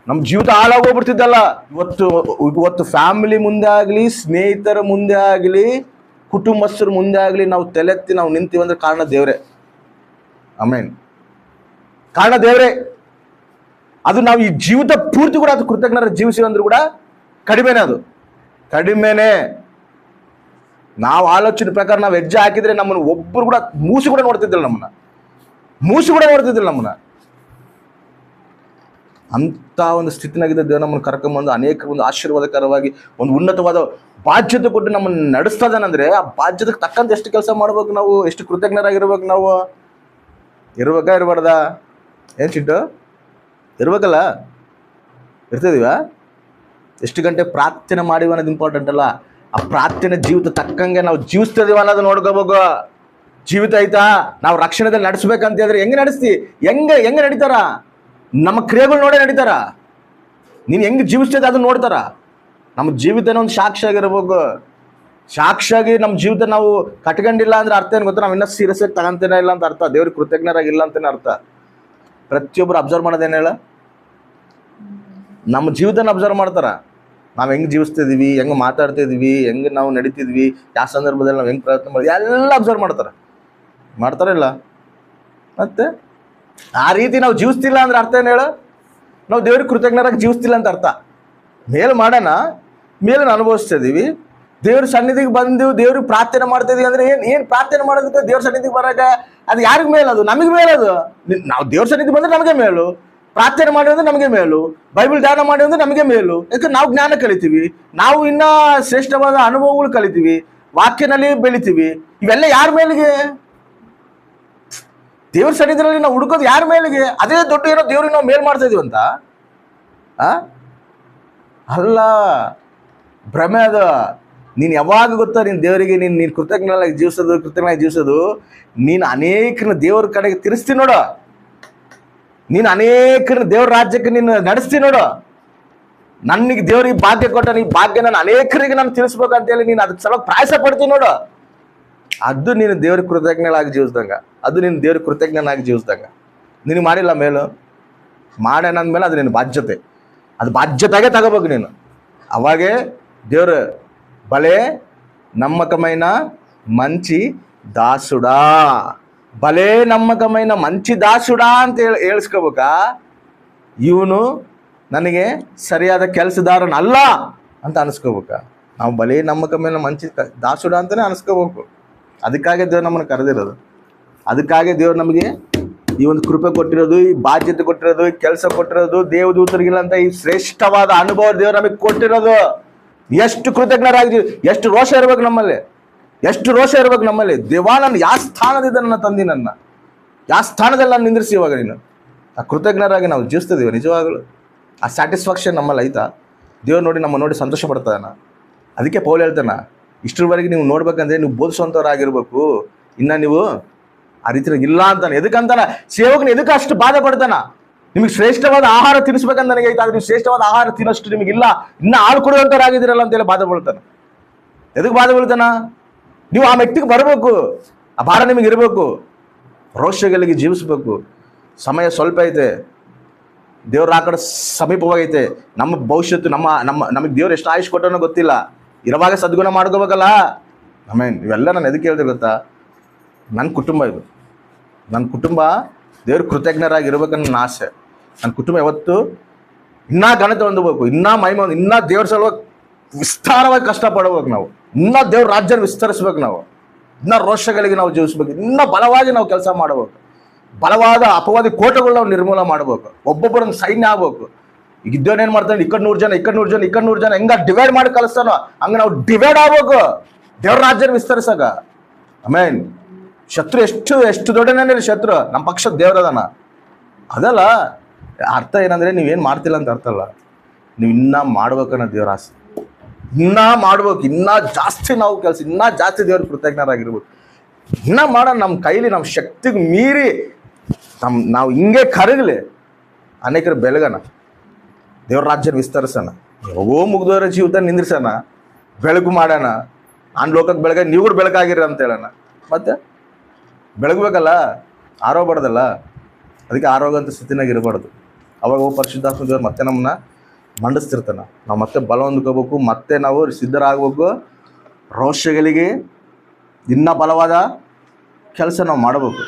ನಮ್ಮ ಜೀವಿತ ಹಾಳಾಗೋಗ್ಬಿಡ್ತಿದ್ದಲ್ಲ. ಇವತ್ತು ಫ್ಯಾಮಿಲಿ ಮುಂದೆ ಆಗಲಿ, ಸ್ನೇಹಿತರ ಮುಂದೆ ಆಗಲಿ, ಕುಟುಂಬಸ್ಥರ ಮುಂದೆ ಆಗಲಿ ನಾವು ತಲೆತ್ತಿ ನಾವು ನಿಂತೀವಂದ್ರೆ ಕಾರಣ ದೇವ್ರೆ. ಆಮೇನ್. ಕಾರಣ ದೇವ್ರೆ. ಅದು ನಾವು ಈ ಜೀವಿತ ಪೂರ್ತಿ ಕೂಡ ಅದು ಕೃತಜ್ಞರ ಜೀವಿಸಿವಂದ್ರೂ ಕೂಡ ಕಡಿಮೆನೆ. ನಾವು ಆಲೋಚನೆ ಪ್ರಕಾರ ನಾವು ಹೆಜ್ಜೆ ಹಾಕಿದ್ರೆ ನಮ್ಮನ್ನು ಒಬ್ಬರು ಕೂಡ ಮೂಸಿ ಕೂಡ ನೋಡ್ತಿದ್ದಿಲ್ಲ ನಮ್ಮನ್ನ. ಅಂತ ಒಂದು ಸ್ಥಿತಿನಾಗಿದ್ದ ದೇವ್ರು ನಮ್ಮನ್ನು ಕರ್ಕೊಂಬಂದು ಅನೇಕ ಒಂದು ಆಶೀರ್ವಾದಕರವಾಗಿ ಒಂದು ಉನ್ನತವಾದ ಬಾಧ್ಯತೆ ಕೊಟ್ಟು ನಮ್ಮನ್ನು ನಡೆಸ್ತದನಂದ್ರೆ ಆ ಬಾಧ್ಯತೆಗೆ ತಕ್ಕಂತೆ ಎಷ್ಟು ಕೆಲಸ ಮಾಡ್ಬೇಕು ನಾವು, ಎಷ್ಟು ಕೃತಜ್ಞರಾಗಿರ್ಬೇಕು ನಾವು. ಇರ್ಬೇಕಾ ಇರಬಾರ್ದಾ? ಏನು ಚಿಂಟು? ಇರ್ಬೇಕಲ್ಲ? ಇರ್ತಿದೀವ? ಎಷ್ಟು ಗಂಟೆ ಪ್ರಾರ್ಥನೆ ಮಾಡಿವ ಅನ್ನೋದು ಇಂಪಾರ್ಟೆಂಟ್ ಅಲ್ಲ, ಆ ಪ್ರಾರ್ಥನೆ ಜೀವಿತ ತಕ್ಕಂಗೆ ನಾವು ಜೀವಿಸ್ತಿದೀವ ಅನ್ನೋದು ನೋಡ್ಕೋಬೇಕು. ಜೀವಿತ ಐತಾ? ನಾವು ರಕ್ಷಣೆದಲ್ಲಿ ನಡೆಸ್ಬೇಕಂತ ಹೇಳಿದ್ರೆ ಹೆಂಗೆ ನಡೆಸ್ತಿ? ಹೆಂಗೆ ನಡೀತಾರ? ನಮ್ಮ ಕ್ರಿಯೆಗಳು ನೋಡೇ ನಡೀತಾರ. ನೀನು ಹೆಂಗೆ ಜೀವಿಸ್ತದೆ ಅದನ್ನ ನೋಡ್ತಾರ. ನಮ್ಮ ಜೀವಿತನ ಒಂದು ಸಾಕ್ಷಿಯಾಗಿರ್ಬೇಕು. ಸಾಕ್ಷಿಯಾಗಿ ನಮ್ಮ ಜೀವಿತ ನಾವು ಕಟ್ಕೊಂಡಿಲ್ಲ ಅಂದ್ರೆ ಅರ್ಥ ಏನು ಗೊತ್ತಾ? ನಾವು ಇನ್ನೂ ಸೀರಿಯಸ್ ಆಗಿ ತಗೊಂತೇನೆ ಇಲ್ಲ ಅಂತ ಅರ್ಥ. ದೇವ್ರಿಗೆ ಕೃತಜ್ಞರಾಗಿಲ್ಲ ಅಂತಲೇ ಅರ್ಥ. ಪ್ರತಿಯೊಬ್ಬರು ಅಬ್ಸರ್ವ್ ಮಾಡೋದೇನು ಹೇಳ? ನಮ್ಮ ಜೀವಿತನ ಅಬ್ಸರ್ವ್ ಮಾಡ್ತಾರ. ನಾವು ಹೆಂಗೆ ಜೀವಿಸ್ತಿದೀವಿ, ಹೆಂಗೆ ಮಾತಾಡ್ತಿದ್ವಿ, ಹೆಂಗೆ ನಾವು ನಡೀತಿದ್ವಿ, ಯಾವ ಸಂದರ್ಭದಲ್ಲಿ ನಾವು ಹೆಂಗೆ ಪ್ರಯತ್ನ ಮಾಡಿದ್ವಿ ಎಲ್ಲ ಅಬ್ಸರ್ವ್ ಮಾಡ್ತಾರಿಲ್ಲ? ಮತ್ತೆ ಆ ರೀತಿ ನಾವು ಜೀವಿಸ್ತಿಲ್ಲ ಅಂದ್ರೆ ಅರ್ಥ ಏನು ಹೇಳ? ನಾವು ದೇವ್ರಿಗೆ ಕೃತಜ್ಞರಾಗಿ ಜೀವಿಸ್ತಿಲ್ಲ ಅಂತ ಅರ್ಥ. ಮೇಲು ಮಾಡೋಣ, ಮೇಲನ್ನು ಅನುಭವಿಸ್ತಾ ಇದೀವಿ, ದೇವ್ರ ಸನ್ನಿಧಿಗೆ ಬಂದು ದೇವ್ರಿಗೆ ಪ್ರಾರ್ಥನೆ ಮಾಡ್ತಾ ಇದೀವಿ ಅಂದ್ರೆ ಏನು ಪ್ರಾರ್ಥನೆ ಮಾಡೋದಕ್ಕೆ ದೇವ್ರ ಸನ್ನಿಧಿಗೆ ಬರಾಗ ಅದು ಯಾರಿಗೆ ಮೇಲದು? ನಮಗೆ ಮೇಲದು. ನಾವು ದೇವ್ರ ಸನ್ನಿಧಿಗೆ ಬಂದ್ರೆ ನಮಗೆ ಮೇಲು. ಪ್ರಾರ್ಥನೆ ಮಾಡಿ ಅಂದ್ರೆ ನಮಗೆ ಮೇಲು, ಬೈಬಲ್ ಧ್ಯಾನ ಮಾಡಿ ಅಂದ್ರೆ ನಮಗೆ ಮೇಲು. ಯಾಕಂದ್ರೆ ನಾವು ಜ್ಞಾನ ಕಲಿತೀವಿ, ನಾವು ಇನ್ನ ಶ್ರೇಷ್ಠವಾದ ಅನುಭವಗಳು ಕಲಿತೀವಿ, ವಾಕ್ಯನಲ್ಲಿ ಬೆಳಿತೀವಿ. ಇವೆಲ್ಲ ಯಾರ ಮೇಲಿಗೆ? ದೇವ್ರ ಸನ್ನಿಧಿಯಲ್ಲಿ ನಾವು ಹುಡುಕೋದು ಯಾರ ಮೇಲಿಗೆ? ಅದೇ ದೊಡ್ಡ ಏನೋ ದೇವ್ರಿಗೆ ನಾವು ಮೇಲ್ ಮಾಡ್ತಾ ಇದೀವಂತ ಅಲ್ಲ, ಭ್ರಮೆ ಅದ. ನೀನು ಯಾವಾಗ ಗೊತ್ತಾ ನೀನು ದೇವರಿಗೆ ನೀನು ಕೃತಜ್ಞನಾಗಿ ಜೀವಿಸೋದು, ನೀನು ಅನೇಕರನ್ನ ದೇವ್ರ ಕಡೆಗೆ ತಿರ್ಸ್ತಿ ನೋಡು, ನೀನು ಅನೇಕರನ್ನ ದೇವ್ರ ರಾಜ್ಯಕ್ಕೆ ನೀನು ನಡೆಸ್ತಿ ನೋಡು. ನನಗೆ ದೇವ್ರಿಗೆ ಭಾಗ್ಯ ಕೊಟ್ಟ, ಈ ಭಾಗ್ಯ ನಾನು ಅನೇಕರಿಗೆ ನಾನು ತಿಳಿಸ್ಬೇಕಂತೇಳಿ ನೀನು ಅದಕ್ಕೆ ಸಲ ಪ್ರಯಾಸ ಪಡ್ತೀನಿ ನೋಡು. ಅದು ನೀನು ದೇವ್ರಿಗೆ ಕೃತಜ್ಞನಾಗಿ ಜೀವಿಸ್ದಂಗ, ಅದು ನೀನು ದೇವ್ರಿಗೆ ಕೃತಜ್ಞನಾಗಿ ಜೀವಿಸ್ದಂಗ. ನಿನಗೆ ಮಾಡಿಲ್ಲ ಮೇಲು, ಮಾಡ್ಯಾನಂದ್ಮೇಲೆ ಅದು ನಿನ್ನ ಬಾಧ್ಯತೆ, ಅದು ಬಾಧ್ಯತೆಗೆ ತಗೋಬೇಕು ನೀನು. ಅವಾಗೇ ದೇವ್ರು భలే నమ్మకమైన మంచి దాసుడా, భలే నమ్మకమైన మంచి దాసుడా ಅಂತ ಹೇಳ್ಸ್ಕೋಬೇಕ. ಇವನು ನನಗೆ ಸರಿಯಾದ ಕೆಲಸದಾರನಲ್ಲ ಅಂತ ಅನಿಸ್ಕೋಬೇಕ. ನಾವು ಭಲೇ ನಮ್ಮಕమైన ಮಂచి ದಾಸುಡ ಅಂತಾನೆ ಅನಿಸ್ಕೋಬೇಕು. ಅದಕ್ಕಾಗಿ ದೇವ್ರು ನಮ್ಮನ್ನು ಕರೆದಿರೋದು, ಅದಕ್ಕಾಗಿ ದೇವ್ರು ನಮಗೆ ಈ ಒಂದು ಕೃಪೆ ಕೊಟ್ಟಿರೋದು, ಈ ಬಾಧ್ಯತೆ ಕೊಟ್ಟಿರೋದು, ಈ ಕೆಲಸ ಕೊಟ್ಟಿರೋದು, ದೇವದೂತರಿಗಿಲ್ಲ ಅಂತ ಈ ಶ್ರೇಷ್ಠವಾದ ಅನುಭವ ದೇವ್ರು ನಮಗೆ ಕೊಟ್ಟಿರೋದು. ಎಷ್ಟು ಕೃತಜ್ಞರಾಗಿದ್ದೀವಿ, ಎಷ್ಟು ರೋಷ ಇರ್ಬೇಕು ನಮ್ಮಲ್ಲಿ, ಎಷ್ಟು ರೋಷ ಇರ್ಬೇಕು ನಮ್ಮಲ್ಲಿ. ದೇವಾ ನಾನು ಯಾವ ಸ್ಥಾನದಿಂದ ನನ್ನ ತಂದಿ, ನನ್ನ ಯಾವ ಸ್ಥಾನದಲ್ಲಿ ನಾನು ನಿಂದಿರಿಸಿ ಇವಾಗ ನೀನು ಆ ಕೃತಜ್ಞರಾಗಿ ನಾವು ಜೀವಿಸ್ತಿದ್ದೀವಿ. ನಿಜವಾಗಲು ಆ ಸ್ಯಾಟಿಸ್ಫ್ಯಾಕ್ಷನ್ ನಮ್ಮಲ್ಲಿ ಆಯ್ತಾ? ದೇವ್ರು ನೋಡಿ ನಮ್ಮ ನೋಡಿ ಸಂತೋಷ ಪಡ್ತಾನ. ಅದಕ್ಕೆ ಪೌಲ್ ಹೇಳ್ತಾನ, ಇಷ್ಟರವರೆಗೆ ನೀವು ನೋಡ್ಬೇಕಂದ್ರೆ ನೀವು ಬೋಧಿಸುವಂಥವ್ರಾಗಿರ್ಬೇಕು, ಇನ್ನು ನೀವು ಆ ರೀತಿ ಇಲ್ಲ ಅಂತಾನೆ. ಎದಕ್ಕಂತಾನ? ಸೇವಕನ ಎದಕ್ಕೆ ಅಷ್ಟು ಬಾಧೆ ಪಡ್ತಾನ? ನಿಮಗೆ ಶ್ರೇಷ್ಠವಾದ ಆಹಾರ ತಿನ್ನಿಸ್ಬೇಕಂತ ನನಗೆ ಐತೆ, ಆದ್ರೆ ನೀವು ಶ್ರೇಷ್ಠವಾದ ಆಹಾರ ತಿನ್ನೋಷ್ಟು ನಿಮಗಿಲ್ಲ, ಇನ್ನು ಹಾಳು ಕೊಡುವಂಥವ್ರಾಗಿದ್ದೀರಲ್ಲ ಅಂತೇಳಿ ಬಾಧೆ ಬೀಳ್ತಾನೆ. ಎದಕ್ಕೆ ಬಾಧೆ ಬೀಳ್ತಾನ? ನೀವು ಆ ಮೆಟ್ಟಿಗೆ ಬರಬೇಕು, ಆ ಭಾರ ನಿಮಗೆ ಇರಬೇಕು, ರೋಷಗಳಿಗೆ ಜೀವಿಸ್ಬೇಕು. ಸಮಯ ಸ್ವಲ್ಪ ಐತೆ, ದೇವ್ರ ಆ ಕಡೆ ಸಮೀಪವಾಗೈತೆ. ನಮ್ಮ ಭವಿಷ್ಯತ್ತು ನಮಗೆ ದೇವ್ರು ಎಷ್ಟು ಆಯುಷ್ ಕೊಟ್ಟನೋ ಗೊತ್ತಿಲ್ಲ. ಇರುವಾಗ ಸದ್ಗುಣ ಮಾಡ್ಕೋಬೇಕಲ್ಲ. ಇವೆಲ್ಲ ನಾನು ಎದಕ್ಕೆ ಹೇಳ್ತೀನಿ ಗೊತ್ತಾ? ನನ್ನ ಕುಟುಂಬ ಇದು, ನನ್ನ ಕುಟುಂಬ ದೇವ್ರ ಕೃತಜ್ಞರಾಗಿರ್ಬೇಕನ್ನ ನನ್ನ ಆಸೆ. ನನ್ನ ಕುಟುಂಬ ಯಾವತ್ತು ಇನ್ನೂ ಘನತೆ ಹೊಂದಬೇಕು, ಇನ್ನೂ ಮಹಿಮೆ, ಇನ್ನೂ ದೇವ್ರ ಸಲುವಾಗಿ ವಿಸ್ತಾರವಾಗಿ ಕಷ್ಟಪಡ್ಬೇಕು. ನಾವು ಇನ್ನೂ ದೇವ್ರ ರಾಜ್ಯನ ವಿಸ್ತರಿಸ್ಬೇಕು, ನಾವು ಇನ್ನೂ ರೋಷಗಳಿಗೆ ನಾವು ಜೀವಿಸ್ಬೇಕು, ಇನ್ನೂ ಬಲವಾಗಿ ನಾವು ಕೆಲಸ ಮಾಡಬೇಕು, ಬಲವಾದ ಅಪವಾದಿ ಕೋಟೆಗಳು ನಾವು ನಿರ್ಮೂಲ ಮಾಡ್ಬೇಕು, ಒಬ್ಬೊಬ್ಬರೊಂದು ಸೈನ್ಯ ಆಗ್ಬೇಕು. ಈಗ ಇದ್ದವನೇನು ಮಾಡ್ತಾನೆ, ಇಕ್ಕಡ್ 100 ಜನ, ಇಕ್ಕಡ್ 100 ಜನ, ಇಕ್ಕಡ್ 100 ಜನ, ಹೆಂಗ ಡಿವೈಡ್ ಮಾಡಿ ಕಳಿಸ್ತಾನೋ ಹಂಗೆ ನಾವು ಡಿವೈಡ್ ಆಗ್ಬೇಕು ದೇವ್ರ ರಾಜ್ಯನ ವಿಸ್ತರಿಸಾಗ. ಆಮೇನ್. ಶತ್ರು ಎಷ್ಟು ದೊಡ್ಡನೇ ಶತ್ರು, ನಮ್ಮ ಪಕ್ಷದ ದೇವ್ರದನ ಅದಲ್ಲ. ಅರ್ಥ ಏನಂದ್ರೆ ನೀವೇನು ಮಾಡ್ತಿಲ್ಲ ಅಂತ ಅರ್ಥ ಅಲ್ಲ, ನೀವು ಇನ್ನೂ ಮಾಡ್ಬೇಕನ್ನೋ ದೇವ್ರ ಆಸೆ. ಇನ್ನೂ ಮಾಡ್ಬೇಕು, ಇನ್ನೂ ಜಾಸ್ತಿ ನಾವು ಕೆಲಸ, ಇನ್ನೂ ಜಾಸ್ತಿ ದೇವ್ರ ಕೃತಜ್ಞರಾಗಿರ್ಬೇಕು. ಇನ್ನೂ ಮಾಡೋಣ ನಮ್ಮ ಕೈಲಿ, ನಮ್ಮ ಶಕ್ತಿಗೆ ಮೀರಿ ನಾವು ಹಿಂಗೆ ಕರಗಲಿ, ಅನೇಕರು ಬೆಳಗನ, ದೇವ್ರ ರಾಜ್ಯನ ವಿಸ್ತರಿಸೋಣ, ಯಾವಾಗೋ ಮುಗ್ದವರ ಜೀವಿತ ನಿಂದ್ರಿಸೋಣ, ಬೆಳಕು ಮಾಡೋಣ. ನಾನು ಲೋಕಕ್ಕೆ ಬೆಳಗ, ನೀವು ಕೂಡ ಬೆಳಕಾಗಿರಿ ಅಂತ ಹೇಳೋಣ. ಮತ್ತೆ ಬೆಳಗಬೇಕಲ್ಲ, ಆರೋಗ್ಬಾರ್ದಲ್ಲ. ಅದಕ್ಕೆ ಆರೋಗ್ಯ ಅಂತ ಸ್ಥಿತಿನಾಗ ಇರಬಾರ್ದು. ಅವಾಗ ಪರಿಶುದ್ಧಾತ್ಮ ದೇವ್ರು ಮತ್ತೆ ನಮ್ಮನ್ನ ಮಂಡಿಸ್ತಿರ್ತಾನೆ. ನಾವು ಮತ್ತೆ ಬಲ ಹೊಂದ್ಕೋಬೇಕು, ಮತ್ತೆ ನಾವು ಸಿದ್ಧರಾಗಬೇಕು. ರೋಷಗಳಿಗೆ ಇನ್ನೂ ಬಲವಾದ ಕೆಲಸ ನಾವು ಮಾಡಬೇಕು.